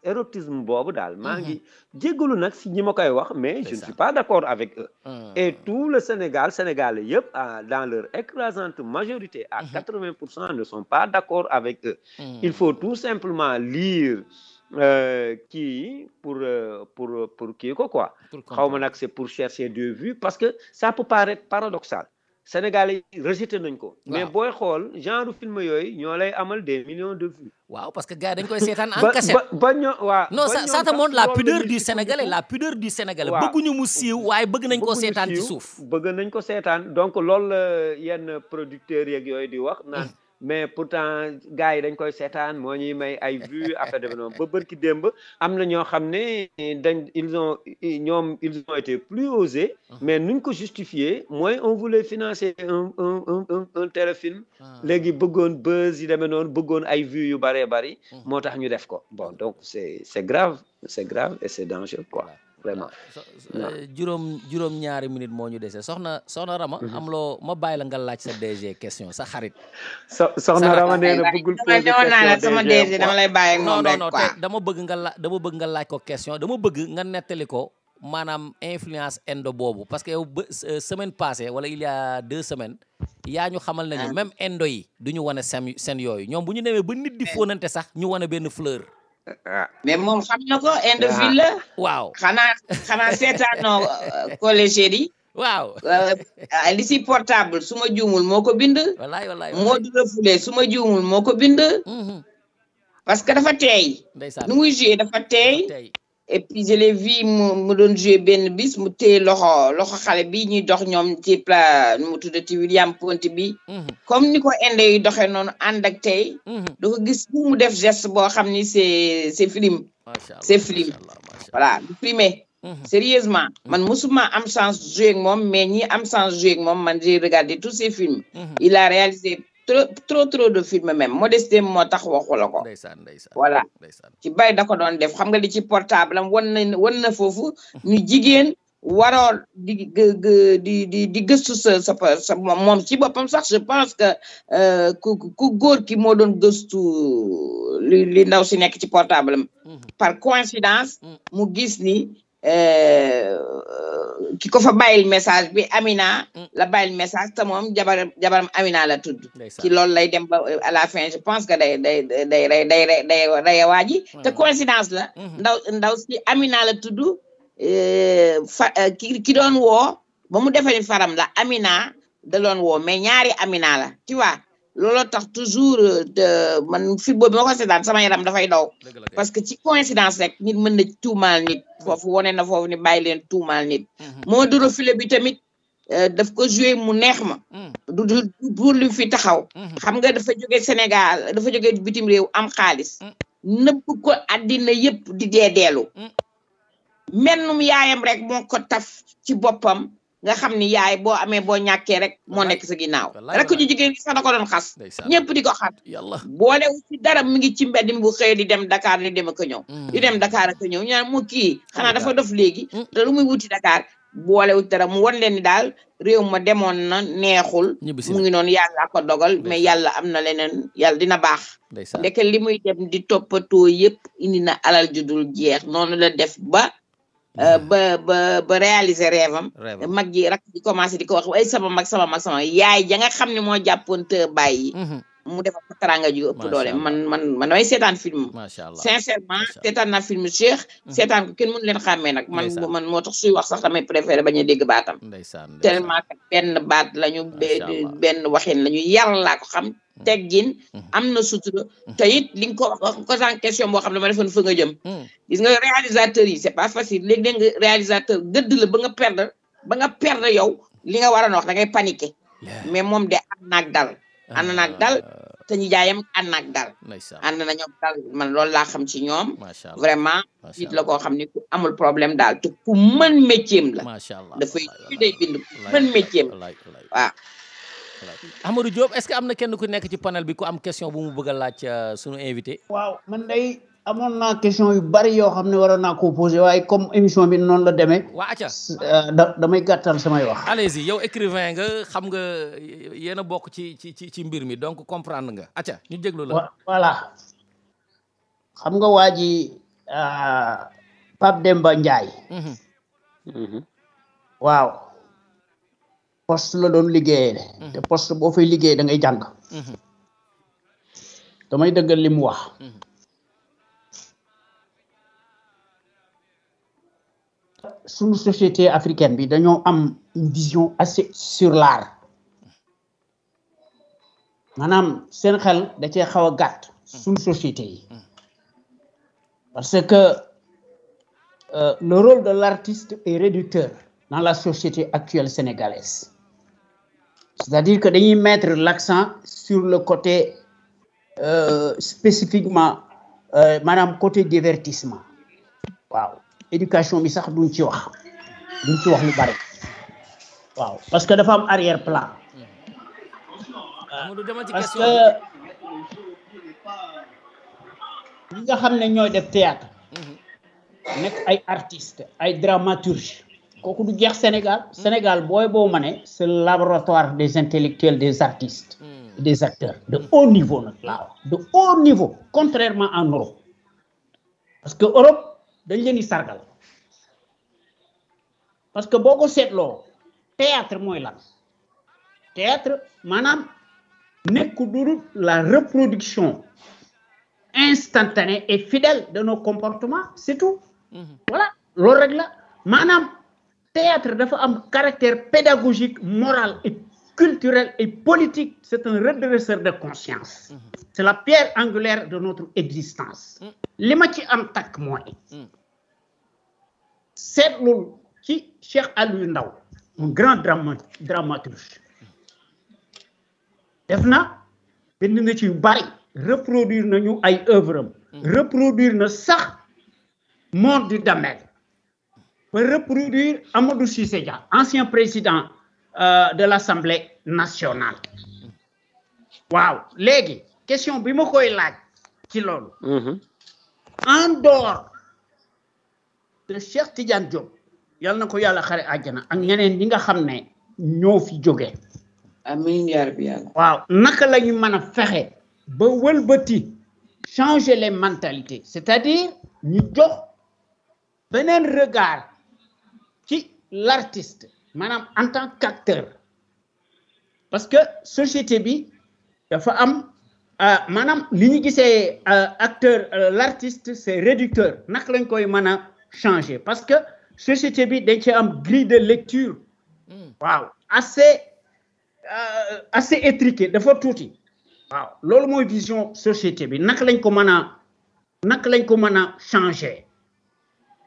érotisme boobu daal maa ngi jéggalu nag si ñi ma koy wax mais je ne suis pas d'accord avec eux et tout le Sénégalais yëpp dans leur écrasante majorité à 80% ne sont pas d'accord avec eux il faut tout simplement lire kii pour kii ko quoi xaw ma nag c'est pour chercher des vues parce que ça peut paraître paradoxal Sénégalais yi rejeté nañ ko mais booy xool genre film yooyu ñoo lay amal des millions de vues waaw parce que gars yi dañ koy seetaan en cassette non ça te montre la pudeur du Sénégalais bëgguñu mu siiw waaye bëgg nañ ko seetaan ci suuf donc loolu la yenn producteurs yeeg yooyu di wax naan mais pourtant gars yi dañ koy seetaan moo ñuy may ay vues affaire de noonu ba bërki démb am na ñoo xam ne ils ont été plus osés mais nuñ ko justifier mooy on voulait financer un téléfilm léegi bëggoon buzz yi demee noonu bëggoon ay vues yu bëree bëri moo tax ñu def ko bon donc c'est grave et c'est dangereux quoi vraiment juróom ñaari minute moo ñu dese soxna Rama am loo ma bàyyi la nga laaj sa DG question sa xarit soxna Rama nee na bëggul poser question sama DG dama lay bàyyi ak moom rek quoi dama bëgg nga laaj ko question dama bëgg nga nettali ko maanaam influence indo boobu parce que yow semaine passée wala il y a 2 semaines yaa ñu xamal nañu même indo yi du ñu wane seen yooyu ñoom bu ñu demee ba nit di fóonante sax ñu wane benn fleur mais moom xam na ko Indophile la waaw xanaa seetaanoo collège yi waaw li si portable su ma juumul moo ko bind wallaay moo du refoulé su ma juumul moo ko bind parce que dafa teey nu muy joué dafa teey et puis je l'ai vu mu doon joué benn bis mu téye loxo xale bi ñuy dox ñoom ci plat nu mu tuddati William Ponty bi comme ni ko inde yi doxee noonu ànd ak tey da ko gis bu mu def geste boo xam ni c'est film voilà du filmé sérieusement man musuma am chance jouer ak moom mais ñi am chance jouer ak moom man j'ai regardé tous ces films il a réalisé trop de films même modesté moo tax waxu la ko voilà ci bay da ko doon def xam nga li ci portable am wan na foofu ñu jigéen waroo di gëstu sa moom ci boppam sax je pense que ku góor ki moo doon gëstu li ndaw si nekk ci portable am par coïncidence mu gis ni ki ko fa bàyyil message bi Amina la bàyyil message te moom jabaram Amina la tudd ci loolu lay dem ba à la fin je pense que day rey waaji te coïncidence la ndaw si Amina la tudd ki doon woo ba mu defee ni faram la Amina da doon woo mais ñaari Amina la tu vois looloo tax toujours man fi boobu ma ko seetaan sama yaram dafay daw parce que ci coïncidence rek nit mën na tuumaal nit foofu wone na foofu ni bàyyi leen tuumaal nit moo du refilé bi tamit daf ko joué mu neex ma du pour lu fi taxaw xam nga dafa jóge Sénégal dafa jóge bitim réew am xaalis nëbb ko àddina yëpp di deelu mennum yaayam rek moo ko taf ci boppam nga xam ni yaay boo amee boo ñàkkee rek moo nekk sa ginnaaw rek ñu jigéen gi sax da ko doon xas ñëpp di ko xas boole ci dara mi ngi ci mbedd mi bu xëy di dem Dakar di dem ak a ñëw di dem Dakar ak a ñëw ñu naan mu kii xanaa dafa dof léegi te lu muy wuti Dakar boole wu dara mu won leen ni daal réew ma demoon na neexul mu ngi noonu yàlla ko dogal mais yàlla am na leneen yàlla dina baax ndeke li muy dem di toppatoo yëpp indi na alal ju dul jeex noonu la def ba réaliser rêve am mag ji rak di commencé di ko wax ay sama mag yaay ja nga xam ne moo jàppoon te bàyyi mu defal ko teranga ju ëpp doole man damay seetaan film sincèrement seetaan naa film Cheikh seetaan ko kenn mënu leen xàmmee nag man moo tax suy wax sax damay préféré bañ a dégg baatam tellement que benn baat lañu benn waxin lañu yar laa ko xam teggin am na sutura te it li nga ko wax ko sans question boo xam ne ma defoon fa nga jëm gis nga réalisateur yi c'est pas facile léegi-léeg nga réalisateur gëdd la ba nga perdre yow li nga war a wax da ngay paniquer mais moom de am naag dal te ñu jaayam ànd naag dal ànd na ñoom dal man loolu laa xam ci ñoom vraiment nit la koo xam ne ku amul problème daal te ku mën métier la dafay ci day bind ku mën métier waaw Amadou Diop est-ce que am na kenn ku nekk ci panel bi ku am question bu mu bëgg a laaj sunu invité waaw man day amoon naa question yu bari yoo xam ne waroon naa ko posé waaye comme émission bi noonu la demee. waa acca damay gàttal samay wax. allez-y yow écrivain nga xam nga yéen a bokk ci mbir mi donc comprendre nga acca ñu jéglu la. voilà xam nga waa ji Pape Demba Ndiaye. waaw poste la doon liggéeyee te poste boo fay liggéey da ngay jàng. damay dëggal li mu wax. suñu société africaine bi dañoo am une vision assez sur l'art maanaam seen xel da cee xaw a gàtt suñu société yi parce que le rôle de l'artiste est réducteur dans la société actuelle sénégalaise c'est-à-dire que dañuy mettre l'accent sur le côté spécifiquement maanaam côté divertissement waaw éducation bi sax duñ ci wax lu bari waaw parce que dafa am arrière plan parce que ñi nga xam ne ñooy def théâtre nekk ay artistes ay dramaturges kooku du jeex Sénégal booy boo ma ne c'est le laboratoire des intellectuels des artistes des acteurs de haut niveau nag laa wax de haut niveau contrairement en Europe parce que Europe dañ leen di sargal parce que boo ko seetloo théâtre mooy lan théâtre maanaam nekku dul la reproduction instantanée et fidèle de nos comportements c'est tout voilà loolu rek la maanaam théâtre dafa am caractère pédagogique moral et culturel et politique c'est un redresseur de conscience c'est la pierre angulaire de notre existence li ma ci am takk mooy seetlul ci Cheikh Aliou Ndao un grand dramaturge def na bind na ci yu bari reproduire nañu ay œuvre am reproduire na sax Mort du Damel ba reproduire Amadou Cissé Dia ancien président de l'Assemblée nationale waaw léegi question bi ma koy laaj ci loolu en dehors de Cheikh Tidiane Diop yal na ko yàlla xare àjjana ak ñeneen ñi nga xam ne ñoo fi jóge amiin yaa rabbi yàlla waaw naka la ñu mën a fexe ba wëlbati changer les mentalités c'est-à-dire ñu jox beneen regard ci l'artiste maanaam en tant qu'acteur parce que société bi dafa am maanaam li ñu gisee acteur l'artiste c'est réducteur naka lañ koy mën a changer parce que société bi dañ ci am grille de lecture waaw assez étriqué dafa tuuti waaw loolu mooy vision société bi naka lañ ko mën a changer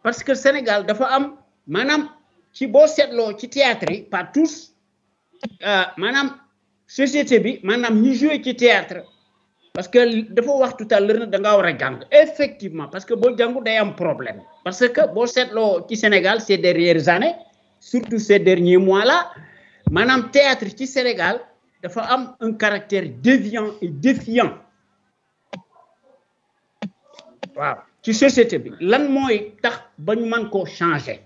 parce que Sénégal dafa am maanaam ci boo seetloo ci théâtre yi pas tous maanaam société bi maanaam ñi joué ci théâtre parce que dafa wax tout à l'heure na da ngaa war a jàng effectivement parce que boo jàngu day am problème parce que boo seetloo ci Sénégal ces dernières années surtout ces derniers mois là maanaam théâtre ci Sénégal dafa am un caractère déviant et défiant waaw ci société bi lan mooy tax ba ñu mën koo changer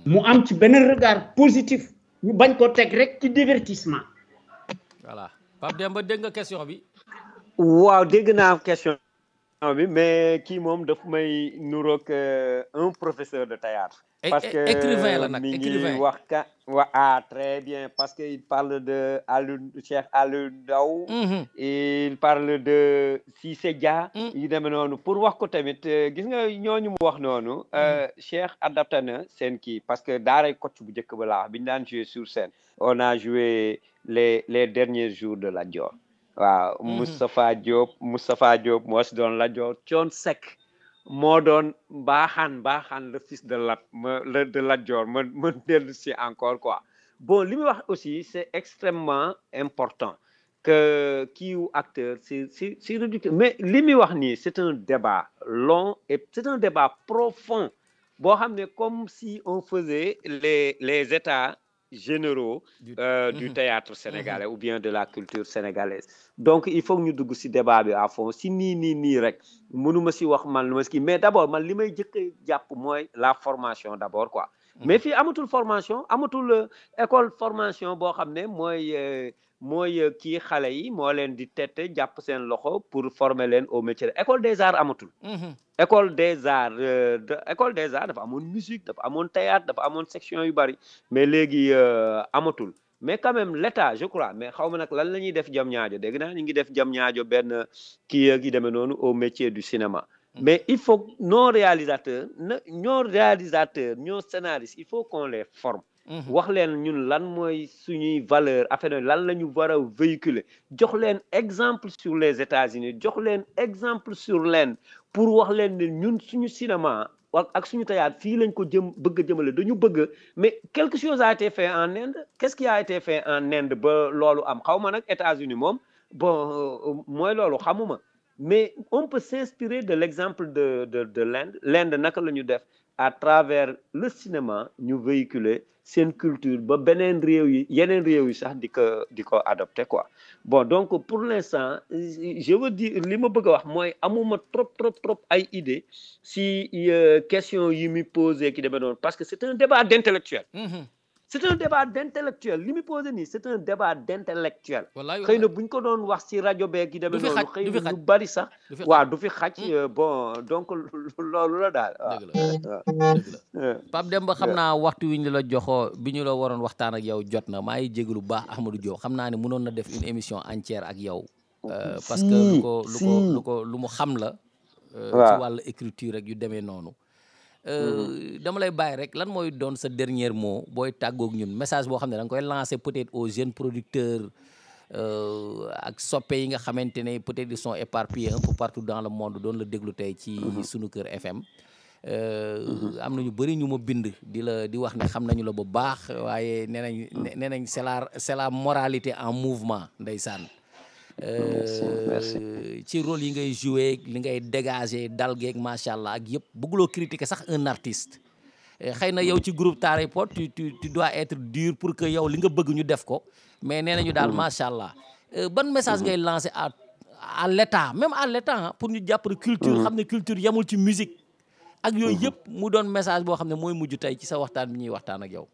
mu am ci benn regard positif ñu bañ ko teg rek ci divertissement. voilà Pape Demba dégg nga question bi. waaw dégg naa question bi mais kii moom daf may nuroog un professeur de théâtre parce que écrivain la nag mi ngi écrivain wax très bien parce que il parle de Cheikh Aliou Ndao il parle de Cissé Dia yu demee noonu pour wax ko tamit gis nga ñooñu mu wax noonu Cheikh adapté na seen kii parce que daaray Kocc bu njëkk ba laa bi ñu daan jouer sur scène on a joué les derniers jours de Lat Dior waaw Moustapha Diop moo si doon Lat Dior Thione Seck moo doon Baaxaan le fils de Lat Dior ma dellu si encore quoi bon li muy wax aussi c'est extrêmement important que kiiwu acteur c'est ridicule mais li muy wax nii c'est un débat long et c'est un débat profond boo xam ne comme si on faisait les états généraux du théâtre sénégalais ou bien de la culture sénégalaise donc il faut que ñu dugg ci débat bi à fond si nii rek mënuma ci wax man lu ma ci mais d'abord man li may jëkk jàpp mooy la formation d'abord quoi mais fii amatul formation amatul école formation boo xam ne mooy kii xale yi moo leen di tette jàpp seen loxo pour former leen au métier école des arts amatul école des arts dafa amoon musique dafa amoon théâtre dafa amoon section yu bari mais léegi amatul mais quand même l'État je crois mais xaw ma nag lan la ñuy def Diamniadio dégg naa ñu ngi def Diamniadio benn kii ak yi demee noonu au métier du cinéma mais il faut nos réalisateurs nos scénaristes il faut qu'on les forme wax leen ñun lan mooy suñuy valeur affaire lan la ñu war a véhiculer jox leen exemple sur les États-Unis jox leen exemple sur l'Inde pour wax leen ne ñun suñu cinéma ak suñu théâtre fii lañ ko bëgg a jëmale dañu bëgg mais quelque chose a été fait en Inde qu'est-ce qui a été fait en Inde ba loolu am xaw ma nag États-Unis moom bon mooy loolu xamuma mais on peut s'inspirer de l'exemple de l'Inde naka la ñu def à travers le cinéma ñu véhiculer seen culture ba yeneen réew yi sax di ko adopter quoi bon donc pour l'instant je veux dire li ma bëgg a wax mooy amuma trop ay idée si question yi muy posé ki demee noonu parce que c'est un débat d'intellectuel c'est un débat d'intellectuel li muy posé nii c'est un débat d'intellectuel xëy na bu ñu ko doon wax ci rajo beeg yi demee noonu xëy na ñu bari sax waaw du fi xaj bon donc loolu la daal dëgg la Pape Demba xam naa waxtu wi ñu la joxoo bi ñu la waroon waxtaan ak yow jot na maa ngi jégalu bu baax Ahmadou Diop xam naa ne mënoon na def une émission entière ak yow parce que lu mu xam la ci wàllu écriture rek yu demee noonu dama lay bàyyi rek lan mooy doon sa dernier mot booy tàggoog ñun message boo xam ne da nga koy lancer peut-être aux jeunes producteurs ak soppe yi nga xamante ne peut-être ils sont éparpillés un peu partout dans le monde doon la déglu tey ci sunu kër FM am na ñu bëri ñu ma bind di wax ne xam nañu la bu baax waaye nee nañ c'est la moralité en mouvement ndeysaan ci rôle yi ngay jouer li ngay dégager dal geeg macha allah ak yëpp bëgguloo critiquer sax un artiste xëy na yow ci groupe Daaray Pod tu dois être dur pour que yow li nga bëgg ñu def ko mais nee nañu daal macha allah ban message ngay lancer à l'état même à l'état pour ñu jàpp culture xam ne culture yamul ci musique ak yooyu yëpp mu doon message boo xam ne mooy mujj tey ci sa waxtaan bi ñuy waxtaan ak yow.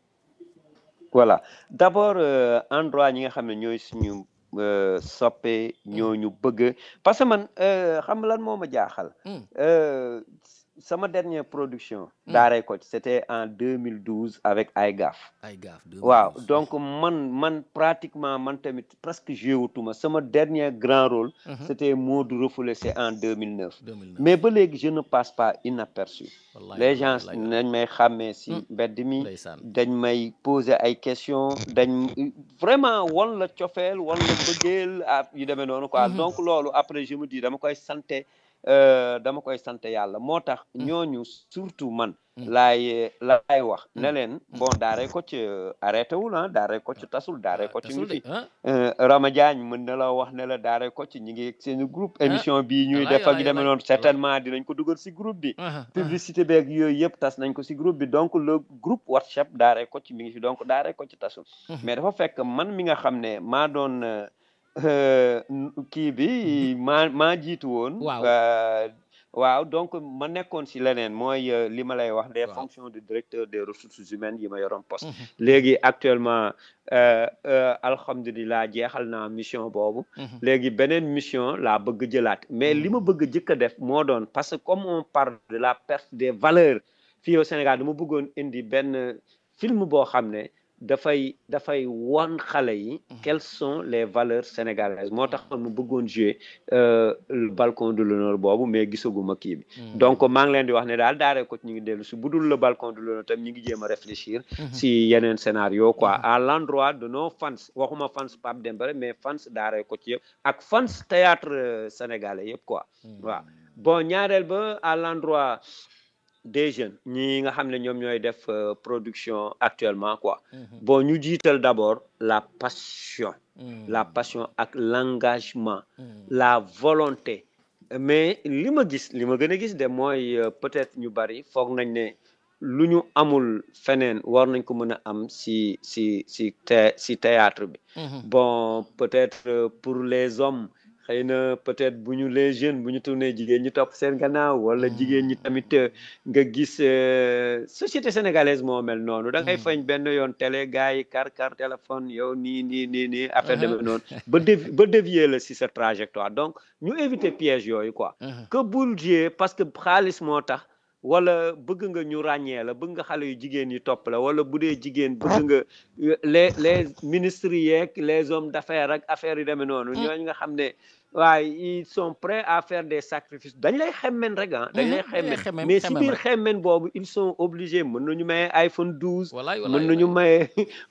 voilà d'abord endroit ñi nga xam ne ñooy suñu soppe ñooñu bëgg parce que man xam lan moo ma jaaxal sama dernière production Daaray Kocc c'était en 2012 avec ay gaaf waaw donc man pratiquement man tamit presque joué wutuma sama dernier grand rôle c'était Modou Refoulé c'est en 2009 mais ba léegi je ne passe pas inaperçu les gens dañ may xàmmee si mbedd mi dañ may poser ay questions dañ vraiment won la cofeel won la bëggeel yu demee noonu quoi donc loolu après je me dis dama koy sant yàlla moo tax ñooñu surtout man laay wax ne leen bon Daaray Kocc arrêté wul Daaray Kocc tasul Daaray Kocc ngi fi Rama Diagne mën na la wax ne la Daaray Kocc ñi ngi seen groupe émission bii ñuy def ak yu demee noonu certainement dinañ ko dugal si groupe bi publicité beeg yooyu yëpp tas nañ ko si groupe bi donc le groupe WhatsApp Daaray Kocc mi ngi fi donc Daaray Kocc tasul mais dafa fekk man mi nga xam ne maa doon kii bi maa jiitu woon waaw donc ma nekkoon si leneen mooy li ma lay wax les fonctions de directeur des ressources humaines yi ma yoroon poste léegi actuellement alhamdulilah jeexal naa mission boobu léegi beneen mission laa bëgg jëlaat mais li ma bëgg jëkk a def moo doon parce que comme on parle de la perte des valeurs fii au Sénégal dama bëggoon indi benn film boo xam ne dafay wan xale yi quelles sont les valeurs sénégalaises moo tax mu bëggoon jouer le balcon de l'honneur boobu mais gisaguma kii bi donc maa ngi leen di wax ne daal Daaray Kocc ñu ngi dellu si budul le balcon de l'honneur tam ñu ngi jéem a réfléchir si yeneen scénario quoi à l'endroit de nos fans waxuma fans Pape Demba mais fans Daaray Kocc yëpp ak fans théâtre sénégalais yëpp quoi waaw bon ñaareel ba à l'endroit des jeunes ñi nga xam ne ñoom ñooy def production actuellement quoi bon ñu jiital d'abord la passion ak l'engagement la volonté mais li ma gën a gis de mooy peut-être ñu bari foog nañ ne lu ñu amul feneen war nañ ko mën a am si théâtre bi bon peut-être pour les hommes xëy na peut-être bu ñu les jeunes bu ñu tourné jigéen ñi topp seen gannaaw wala jigéen ñi tamit nga gis société sénégalaise moo mel noonu da ngay fañ benn yoon télé gars yi kar téléphone yow nii affaire demee noonu ba dévier la si sa trajectoire donc ñu éviter piège yooyu quoi que bul jouer parce que xaalis moo tax wala bëgg nga ñu ràññee la bëgg nga xale yu jigéen yi topp la wala bu dee jigéen bëgg nga les ministres yeeg les hommes d'affaires ak affaires yu demee noonu ñooñu nga xam ne waaye ils sont prêts à faire des sacrifices dañ lay xemmen rek dañ lay xemmen mais si biir xemmen boobu ils sont obligés mën nañu maye iPhone 12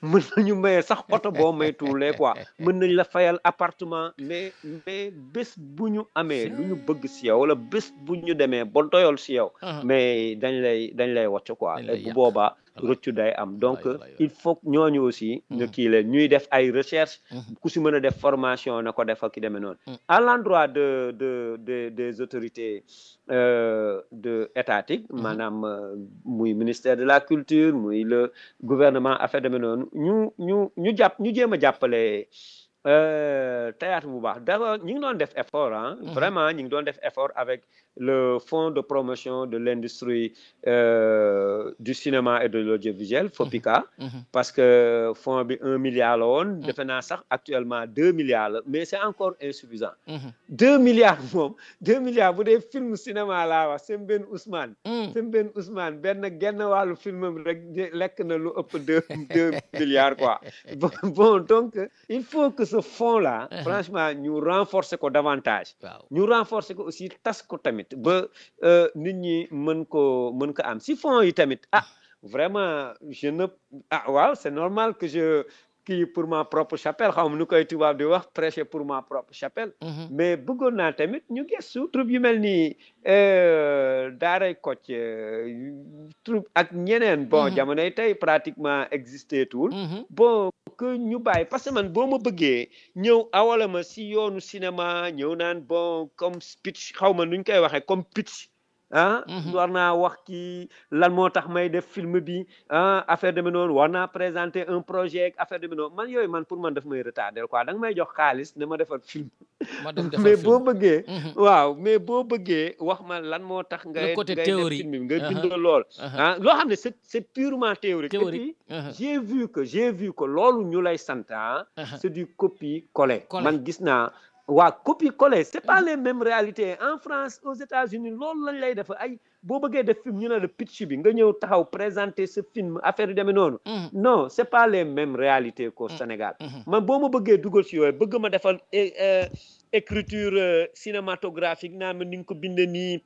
mën nañu maye sax oto boo maytuulee quoi mën nañ la fayal appartement mais bés bu ñu amee lu ñu bëgg si yow wala bés bu ñu demee ba doyol si yow mais dañ lay wàcc quoi bu boobaa rëccu day am donc il faut ñooñu aussi ñu kii leen ñuy def ay recherche ku si mën a def formation na ko def ak ki demee noonu à l'endroit des autorités étatiques maanaam muy ministère de la culture muy le gouvernement affaire demee noonu ñu jéem a jàppale théâtre bu baax d'abord ñu ngi doon def effort vraiment ñu ngi doon def effort avec le fonds de promotion de l'industrie du cinéma et de l'audiovisuel FOPICA parce que fonds bi 1 milliard la woon defe naa sax actuellement 2 milliards la mais c'est encore insuffisant 2 milliards moom 2 milliards bu dee film cinéma laa wax Sembène Ousmane benn genn wàllu film rek lekk na lu ëpp 2 milliards quoi bon donc il faut que ce fonds là franchement ñu renforcer ko davantage ñu renforcer ko aussi tas ko tamit ba nit ñi mën ko am si fonds yi tamit vraiment waaw c'est normal que je kii pour ma propre chapelle xaw ma nu koy tubaab di wax prêcher pour ma propre chapelle mais bëggoon naa tamit ñu gëstu troupe yu mel nii Daaray Kocc troupe ak ñeneen bon jamonoy tey pratiquement existé tout bon que ñu bàyyi parce que man boo ma bëggee ñëw awala ma si yoonu cinéma ñëw naan bon comme pitch xaw ma nuñ koy waxee comme pitch war naa wax kii lan moo tax may def film bi affaire de noonu war naa présenter un projet affaire de noonu man yooyu man pour man daf may retarder quoi da nga may jox xaalis ne ma defal film mais boo bëggee mais boo bëggee wax ma lan moo tax ngay def film bi nga bind lool loo xam ne c'est purement théorique et puis j'ai vu que loolu ñu lay sant c'est du copier-coller man gis naa copier-coller c'est pas les mêmes réalités en France aux États-Unis loolu lañ lay def ay boo bëggee def film ñu ne la pitch bi nga ñëw taxaw présenter ce film affaire yu demee noonu non c'est pas les mêmes réalités qu'au Sénégal man boo ma bëggee dugal si yooyu bëgg ma defal écriture cinématographique naa ma ni nga ko bindee nii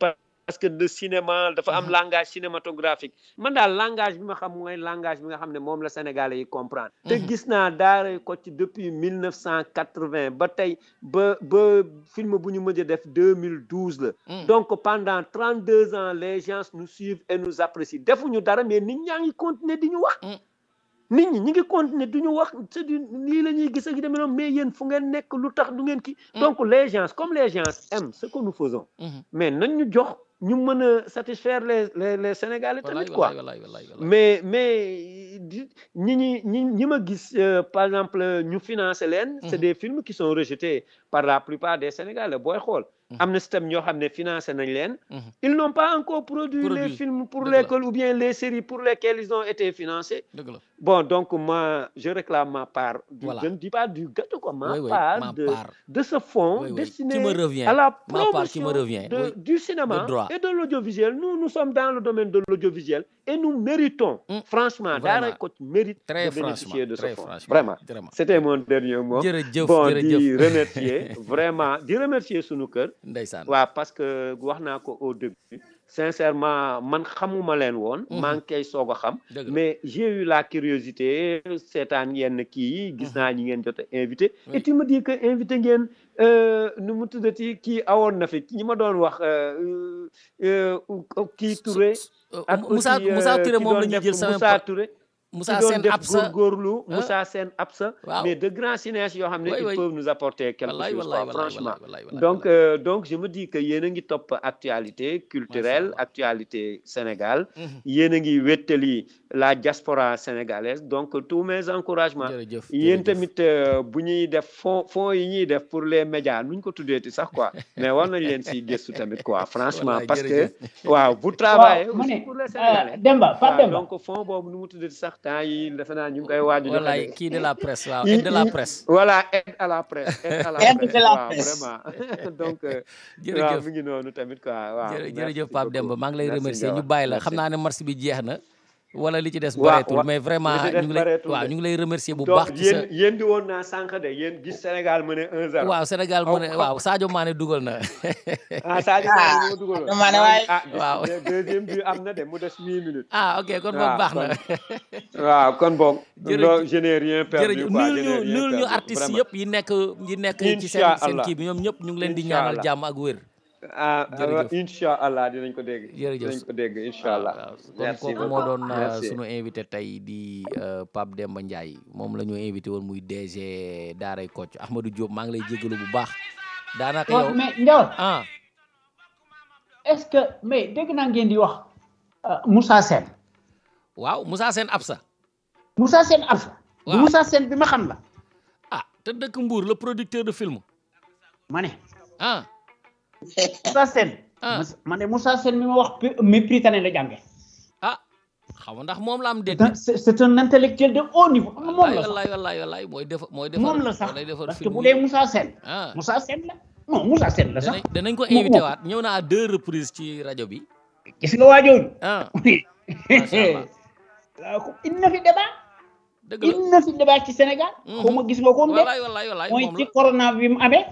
parce que le cinéma dafa am langage cinématographique man daal langage bi ma xam mooy langage bi nga xam ne moom la Sénégalais yi comprendre te gis naa Daaray Kocc depuis 1980 ba tey ba film bu ñu mujj a def 2012 la donc pendant 32 ans les gens nous suivent et nous apprécient defuñu dara mais nit ñaa ngi continuer di ñu wax nit ñi ngi continuer du ñu wax c'est du lii la ñuy gis ak demee noonu mais yéen fu ngeen nekk lu tax du ngeen kii donc les gens comme les gens aiment ce que nous faisons mais nañ ñu jox ñu mën a satisfaire les Sénégalais tamit quoi mais ñi ma gis par exemple ñu financer leen c'est des films qui sont rejetés par la plupart des Sénégalais booy xool am na système ñoo xam ne financé nañ leen ils n'ont pas encore produit les films pour lesquels ou bien les séries pour lesquelles ils ont été financés bon donc moi je réclame ma part je ne dis pas du gâteau quoi ma part de ce fonds destiné à la promotion du cinéma et de l'audiovisuel. Nous sommes dans le domaine de l'audiovisuel et nous méritons franchement Daaray Kocc mérite de bénéficier de ce fonds vraiment c'était mon dernier mot bon di remercier vraiment di remercier sunu kër waaw parce que wax naa ko au début sincèrement man xamuma leen woon maa ngi koy soog a xam mais j'ai eu la curiosité seetaan yenn kii yi gis naa ñi ngeen jot a invité et tu me dis que invité ngeen nu mu tuddati kii awoon na fi ñi ma doon wax kii Touré ak Moussa Touré moom la ñuy jël sama Moussa Touré Moussa Sène Absa góorgóorlu Moussa Sène Absa mais de grands cinéastes yoo xam ne ils peuvent nous apporter quelque chose franchement donc je me dis que yéen a ngi topp actualité culturelle actualité Sénégal yéen a ngi wéttali la diaspora sénégalaise donc tous mes encouragements yéen tamit bu ñuy def fonds yi ñuy def pour les médias nuñ ko tuddeeti sax quoi mais war nañ leen si gëstu tamit quoi franchement parce que waaw vous travaillez aussi pour les Sénégalais Demba donc fonds boobu nu mu tuddeeti sax temps yi defe naa ñu ngi koy waaju wallaay kii de la presse waaw aide de la presse voilà aide à la presse waaw vraiment donc jërëjëf mi ngi noonu tamit quoi waaw jërëjëf Pape Demba maa ngi lay remercier ñu bàyyi la xam naa ne marché bi jeex na wala li ci des bareetul mais vraiment ñu ngi lay remercier bu baax ci sa yéen di woon naa sànq de yéen gis Sénégal mëne 1-0 waaw Sénégal mëne waaw Sadio Mané dugal na Sadio Mané moo dugal waaw deuxième bi am na de mu des 8 minutes ok kon boog baax na waaw kon boog je n'ai rien perdu quoi nul ñu artistes yëpp yi nekk ci seen kii bi ñoom ñëpp ñu ngi leen di ñaanal jàmm ak wér incha allah dinañ ko dégg dinañ ko dégg incha allah kon kooku moo doon sunu invité tey di Pape Demba Ndiaye moom la ñu invité woon muy DG Daaray Kocc Ahmadou Diop maa ngi lay jégalu bu baax daanaka yow mais Ndiawar est-ce que mais dégg naa ngeen di wax Moussa Sène waaw Moussa Sène Absa Moussa Sène Absa du Moussa Sène bi ma xam la te dëkk Mbour le producteur de film ma ne Moussa Sène ma ne Moussa Sène mi ma wax Mauritanie la jànge xam ndax moom la am déet c'est un intellectuel de haut niveau moom la sax wallaay mooy defar moom la sax parce que bu dee Moussa Sène Moussa Sène la non Moussa Sène la sax danañ ko invité waat ñëw na à 2 reprises ci rajo bi gis nga waajooju indi na fi débat indi na fi débat ci Sénégal xaw ma gis nga ko wallaay mooy ci corona bi mu amee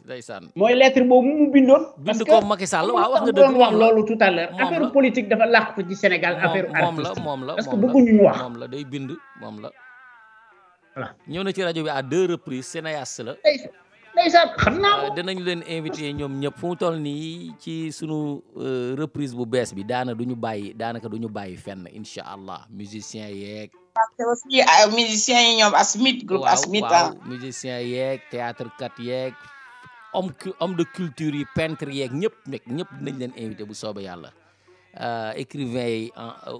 ndeysaan mooy lettre boobu mu bindoon bind ko Macky Sall waaw wax nga dëgg wax loolu tout à l'heure affaire politique dafa làq ko ci Sénégal affaire artiste moom la parce que bëgguñu ñu wax moom la day bind moom la voilà ñëw na ci rajo bi à 2 reprises cinéaste la ndeysaan xam naa ko dinañ leen invité ñoom ñëpp fu mu toll nii ci sunu reprise bu bees bi daanaka du ñu bàyyi fenn incha allah musiciens yeeg parce que aussi musiciens yi ñoom Asmith groupe Asmith musiciens yeeg théâtre kat yeeg homme de culture yi peintre yeeg ñëpp dinañ leen invité bu soobee yàlla écrivain yi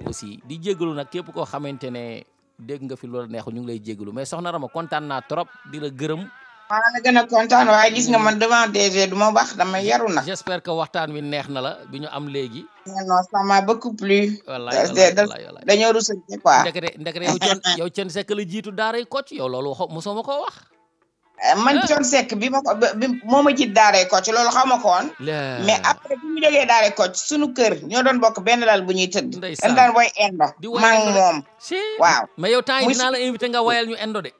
aussi di jégalu nag képp koo xamante ne dégg nga fi loolu neexu ñu ngi lay jégalu mais soxna Rama kontaan naa trop di la gërëm maa la gën a kontaan waaye gis nga man devant DG du ma wax dama yaru na j'espère que waxtaan wi neex na la bi ñu am léegi non ça m'a beaucoup plu wallaay dañoo rusante quoi ndekete yow Thione Seck la jiitu Daaray Kocc yow loolu mosoo ma koo wax man Thione Seck bi moo ma jiit Daaray Kocc loolu xaw ma ko woon mais après bi mu jógee Daaray Kocc sunu kër ñoo doon bokk benn lal bu ñuy tëdd dañ daan woy endo maa ngi moom waaw mais yow temps yi dinaa la invité nga woyal ñu endo de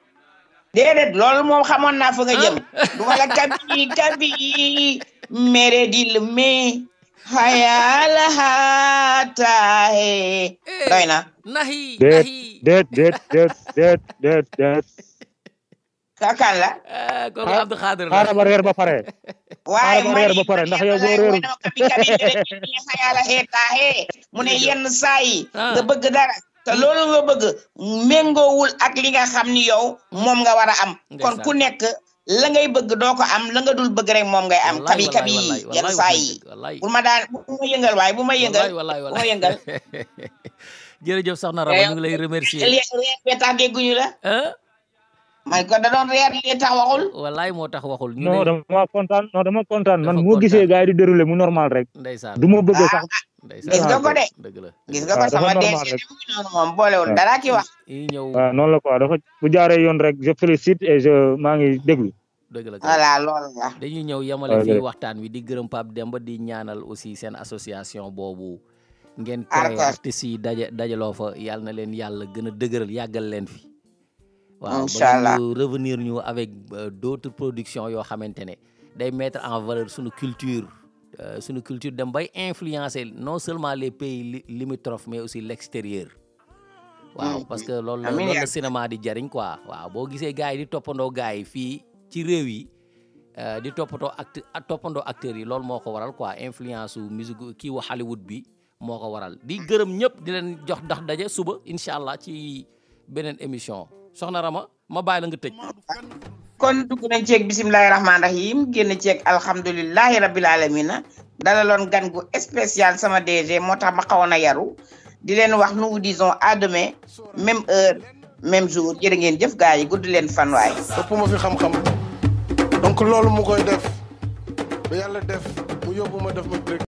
déedéet loolu moom xamoon naa fa nga jëm du ma la kabi mere dil me hayala hatahe doy na nahi déet kakan la kooku Abdou Khadir la xaaral ma reer ba pare waaye ndax yow boo réeru kabi hayala hatahe mu ne yenn saa yi nga bëgg dara te loolu nga bëgg méngoowul ak li nga xam ni yow moom nga war a am kon ku nekk la ngay bëgg doo ko am la nga dul bëgg rek moom ngay am kabi yi yenn saa yi bu ma yëngal waaye bu ma yëngal jërëjëf soxna Rama ñu ngi lay remercier tax dégguñu la man ko da doon reer li tax waxul. wallaay moo tax waxul. ñu non dama kontaan man moo gisee gars yi di déroulé mu normal rek. ndeysaan du ma bëgg sax. gis nga ko de. dëgg la gis nga ko sama DG noonu moom boolewul dara ki wax. yi ñëw waaw noonu la quoi dafa bu jaaree yoon rek je félicite et maa ngi déglu. dëgg la voilà loolu la. dañuy ñëw yemale fii waxtaan wi di gërëm Pape Demba di ñaanal aussi seen association boobu. ngeen créé artistes yi dajaloo fa yàlla na leen yàlla gën a dëgëral yàggal leen fi. waaw ba ñu revenir ñu avec d'autres productions yoo xamante ne day mettre en valeur suñu culture dem bay influencer non seulement les pays limitrophes mais aussi l'extérieur. waaw parce que loolu la cinéma di jariñ quoi waaw boo gisee gars yi di toppandoo gars yi fii ci réew yi di toppandoo acteurs yi loolu moo ko waral quoi influence su musique kii wa Hollywood bi moo ko waral di gërëm ñëpp di leen jox ndax daje suba incha allah ci beneen émission soxna Rama ma bàyyi la nga tëj. kon dugg nañ ceeg bisimilahi rahmaani rahim génn ceeg alhamdulilahi rabil alamina dalaloon gan gu spécial sama DG moo tax ma xawoon a yaru di leen wax nous vous disons à demain même heure même jour jërë ngeen jëf gars yi gudd leen fan waay. ëpp ma fi xam-xam donc loolu mu koy def ba yàlla def mu yóbbu ma def ma direct